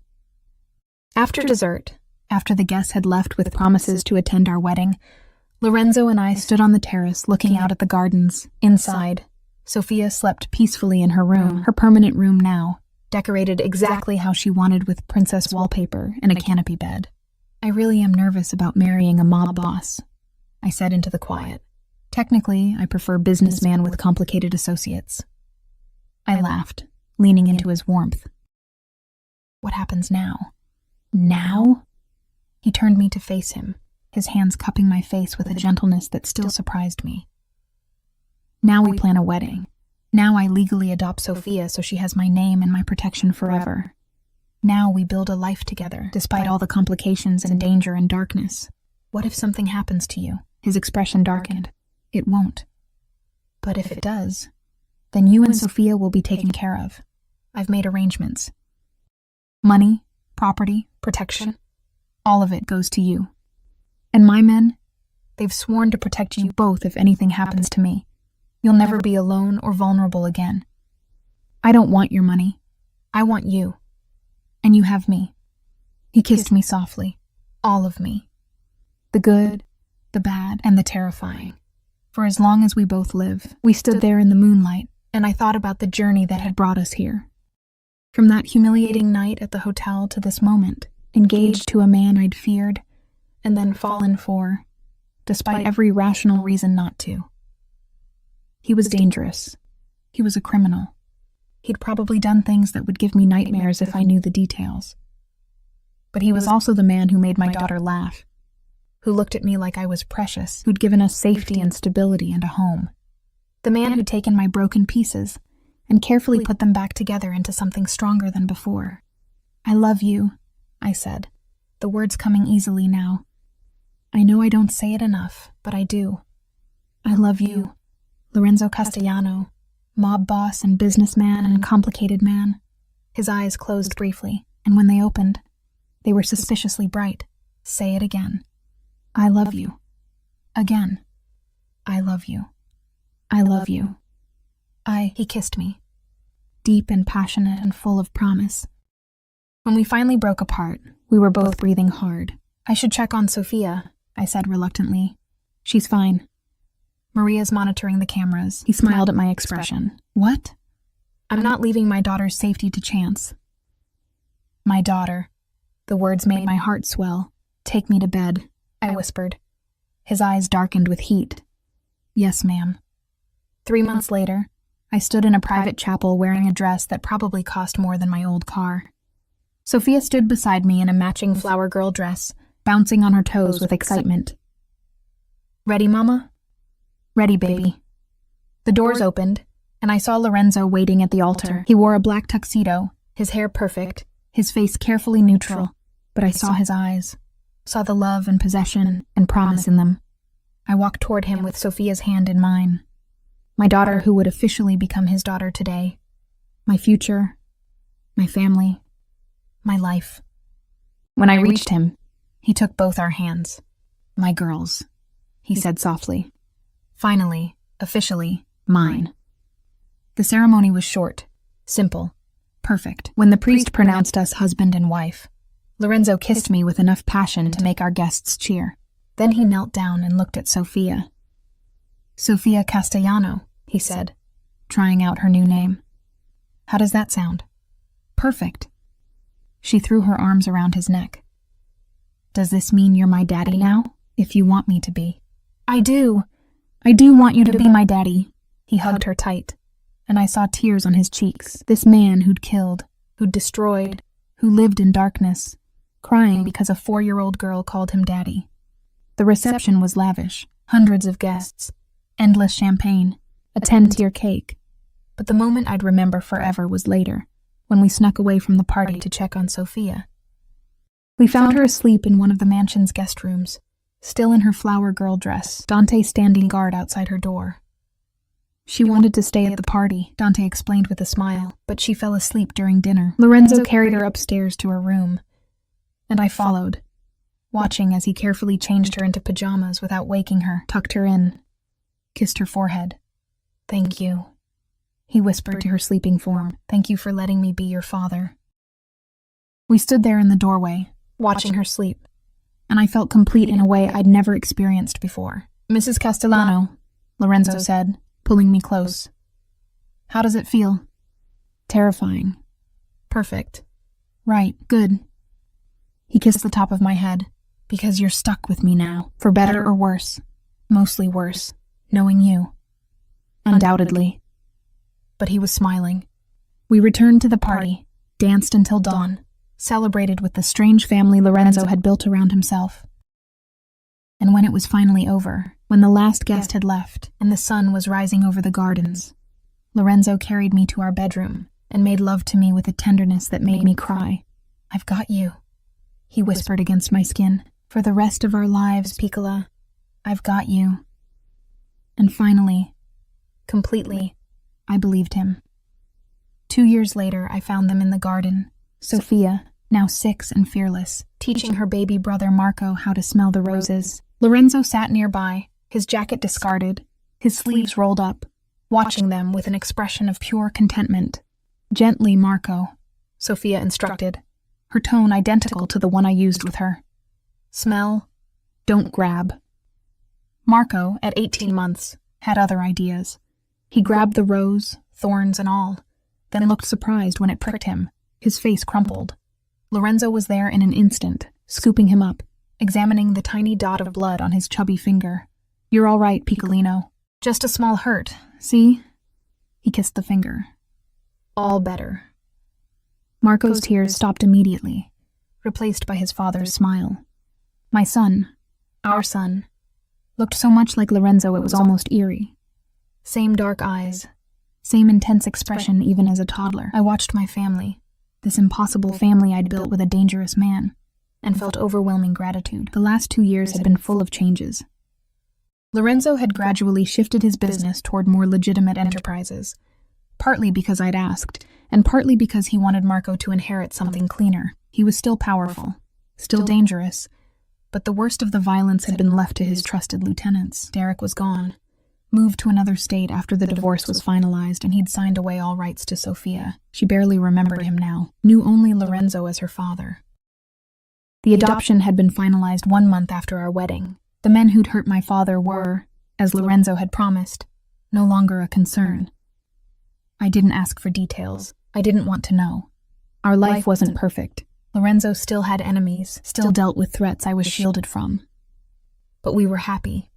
After dessert, after the guests had left with promises to attend our wedding, Lorenzo and I stood on the terrace looking out at the gardens. Inside, Sophia slept peacefully in her room, her permanent room now, decorated exactly how she wanted with princess wallpaper and a canopy bed. I really am nervous about marrying a mob boss, I said into the quiet. Technically, I prefer businessman with complicated associates. I laughed, leaning into his warmth. What happens now? Now? He turned me to face him, his hands cupping my face with a gentleness that still surprised me. Now we plan a wedding. Now I legally adopt Sophia so she has my name and my protection forever. Now we build a life together, despite all the complications and danger and darkness. What if something happens to you? His expression darkened. It won't. But if it does, then you and Sophia will be taken care of. I've made arrangements. Money, property, protection, all of it goes to you. And my men, they've sworn to protect you both if anything happens to me. You'll never be alone or vulnerable again. I don't want your money. I want you. And you have me. He kissed me softly. All of me. The good, the bad, and the terrifying. For as long as we both live, we stood there in the moonlight, and I thought about the journey that had brought us here. From that humiliating night at the hotel to this moment, engaged to a man I'd feared, and then fallen for, despite every rational reason not to. He was dangerous. He was a criminal. He'd probably done things that would give me nightmares if I knew the details. But he was also the man who made my daughter laugh, who looked at me like I was precious, who'd given us safety and stability and a home. The man who'd taken my broken pieces and carefully put them back together into something stronger than before. I love you, I said, the words coming easily now. I know I don't say it enough, but I do. I love you, Lorenzo Castellano, mob boss and businessman and complicated man. His eyes closed briefly, and when they opened, they were suspiciously bright. Say it again. I love you. Again. I love you. I love you. He kissed me. Deep and passionate and full of promise. When we finally broke apart, we were both breathing hard. I should check on Sophia, I said reluctantly. She's fine. Maria's monitoring the cameras. He smiled at my expression. What? I'm not leaving my daughter's safety to chance. My daughter. The words made my heart swell. Take me to bed, I whispered. His eyes darkened with heat. Yes, ma'am. 3 months later, I stood in a private chapel wearing a dress that probably cost more than my old car. Sophia stood beside me in a matching flower girl dress, bouncing on her toes with excitement. Ready, Mama? Ready, baby. The doors opened, and I saw Lorenzo waiting at the altar. He wore a black tuxedo, his hair perfect, his face carefully neutral, but I saw his eyes, saw the love and possession and promise in them. I walked toward him with Sophia's hand in mine. My daughter who would officially become his daughter today. My future, my family, my life. When I reached him, he took both our hands. My girls, he said softly. Finally, officially, mine. The ceremony was short, simple, perfect. When the priest pronounced us husband and wife, Lorenzo kissed me with enough passion to make our guests cheer. Then he knelt down and looked at Sophia. Sophia Castellano, he said, trying out her new name. How does that sound? Perfect. She threw her arms around his neck. Does this mean you're my daddy now? If you want me to be. I do. I do want you to be my daddy. He hugged her tight, and I saw tears on his cheeks. This man who'd killed, who'd destroyed, who lived in darkness, crying because a 4-year-old girl called him daddy. The reception was lavish, hundreds of guests, endless champagne, a 10-tier cake. But the moment I'd remember forever was later, when we snuck away from the party to check on Sophia. We found her asleep in one of the mansion's guest rooms, still in her flower girl dress, Dante standing guard outside her door. She wanted to stay at the party, Dante explained with a smile, but she fell asleep during dinner. Lorenzo carried her upstairs to her room, and I followed, watching as he carefully changed her into pajamas without waking her, tucked her in, kissed her forehead. Thank you, he whispered to her sleeping form. Thank you for letting me be your father. We stood there in the doorway, watching her sleep, and I felt complete in a way I'd never experienced before. Mrs. Castellano, Lorenzo said, pulling me close. How does it feel? Terrifying. Perfect. Right, good. He kissed the top of my head. Because you're stuck with me now, for better or worse. Mostly worse, knowing you. Undoubtedly. But he was smiling. We returned to the party, danced until dawn, celebrated with the strange family Lorenzo had built around himself. And when it was finally over, when the last guest had left and the sun was rising over the gardens, Lorenzo carried me to our bedroom and made love to me with a tenderness that made me cry. I've got you, he whispered against my skin. For the rest of our lives, Piccola, I've got you. And finally, completely, I believed him. 2 years later, I found them in the garden. Sophia, now 6 and fearless, teaching her baby brother Marco how to smell the roses. Lorenzo sat nearby, his jacket discarded, his sleeves rolled up, watching them with an expression of pure contentment. Gently, Marco, Sophia instructed, her tone identical to the one I used with her. Smell, don't grab. Marco, at 18 months, had other ideas. He grabbed the rose, thorns and all, then looked surprised when it pricked him. His face crumpled. Lorenzo was there in an instant, scooping him up, examining the tiny dot of blood on his chubby finger. You're all right, Piccolino. Just a small hurt, see? He kissed the finger. All better. Marco's tears stopped immediately, replaced by his father's smile. My son, our son, looked so much like Lorenzo it was almost eerie. Same dark eyes, same intense expression even as a toddler. I watched my family, this impossible family I'd built with a dangerous man, and felt overwhelming gratitude. The last 2 years had been full of changes. Lorenzo had gradually shifted his business toward more legitimate enterprises, partly because I'd asked, and partly because he wanted Marco to inherit something cleaner. He was still powerful, still dangerous, but the worst of the violence had been left to his trusted lieutenants. Derek was gone, moved to another state after the divorce was finalized, and he'd signed away all rights to Sophia. She barely remembered him now, knew only Lorenzo as her father. The adoption had been finalized 1 month after our wedding. The men who'd hurt my father were, as Lorenzo had promised, no longer a concern. I didn't ask for details. I didn't want to know. Our life wasn't perfect. Lorenzo still had enemies, still dealt with threats I was shielded from. But we were happy.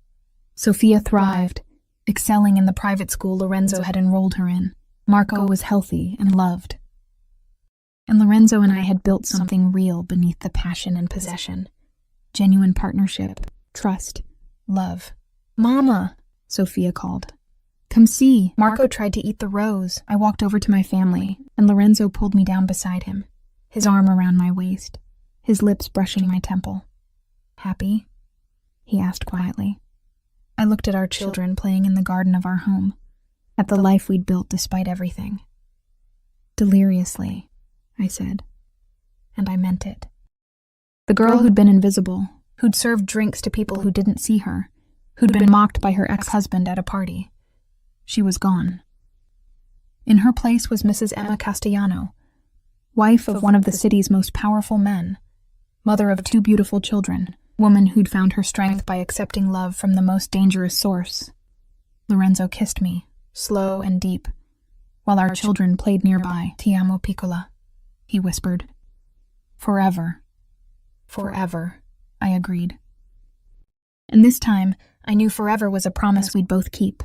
Sophia thrived, excelling in the private school Lorenzo had enrolled her in. Marco was healthy and loved. And Lorenzo and I had built something real beneath the passion and possession. Genuine partnership, trust, love. Mama, Sophia called. Come see. Marco tried to eat the rose. I walked over to my family, and Lorenzo pulled me down beside him, his arm around my waist, his lips brushing my temple. Happy? He asked quietly. I looked at our children playing in the garden of our home, at the life we'd built despite everything. Deliriously, I said. And I meant it. The girl who'd been invisible, who'd served drinks to people who didn't see her, who'd been mocked by her ex-husband at a party. She was gone. In her place was Mrs. Emma Castellano, wife of one of the city's most powerful men, mother of 2 beautiful children, woman who'd found her strength by accepting love from the most dangerous source. Lorenzo kissed me, slow and deep, while our children played nearby. Ti amo, Piccola. he whispered. Forever. Forever, I agreed. And this time, I knew forever was a promise we'd both keep.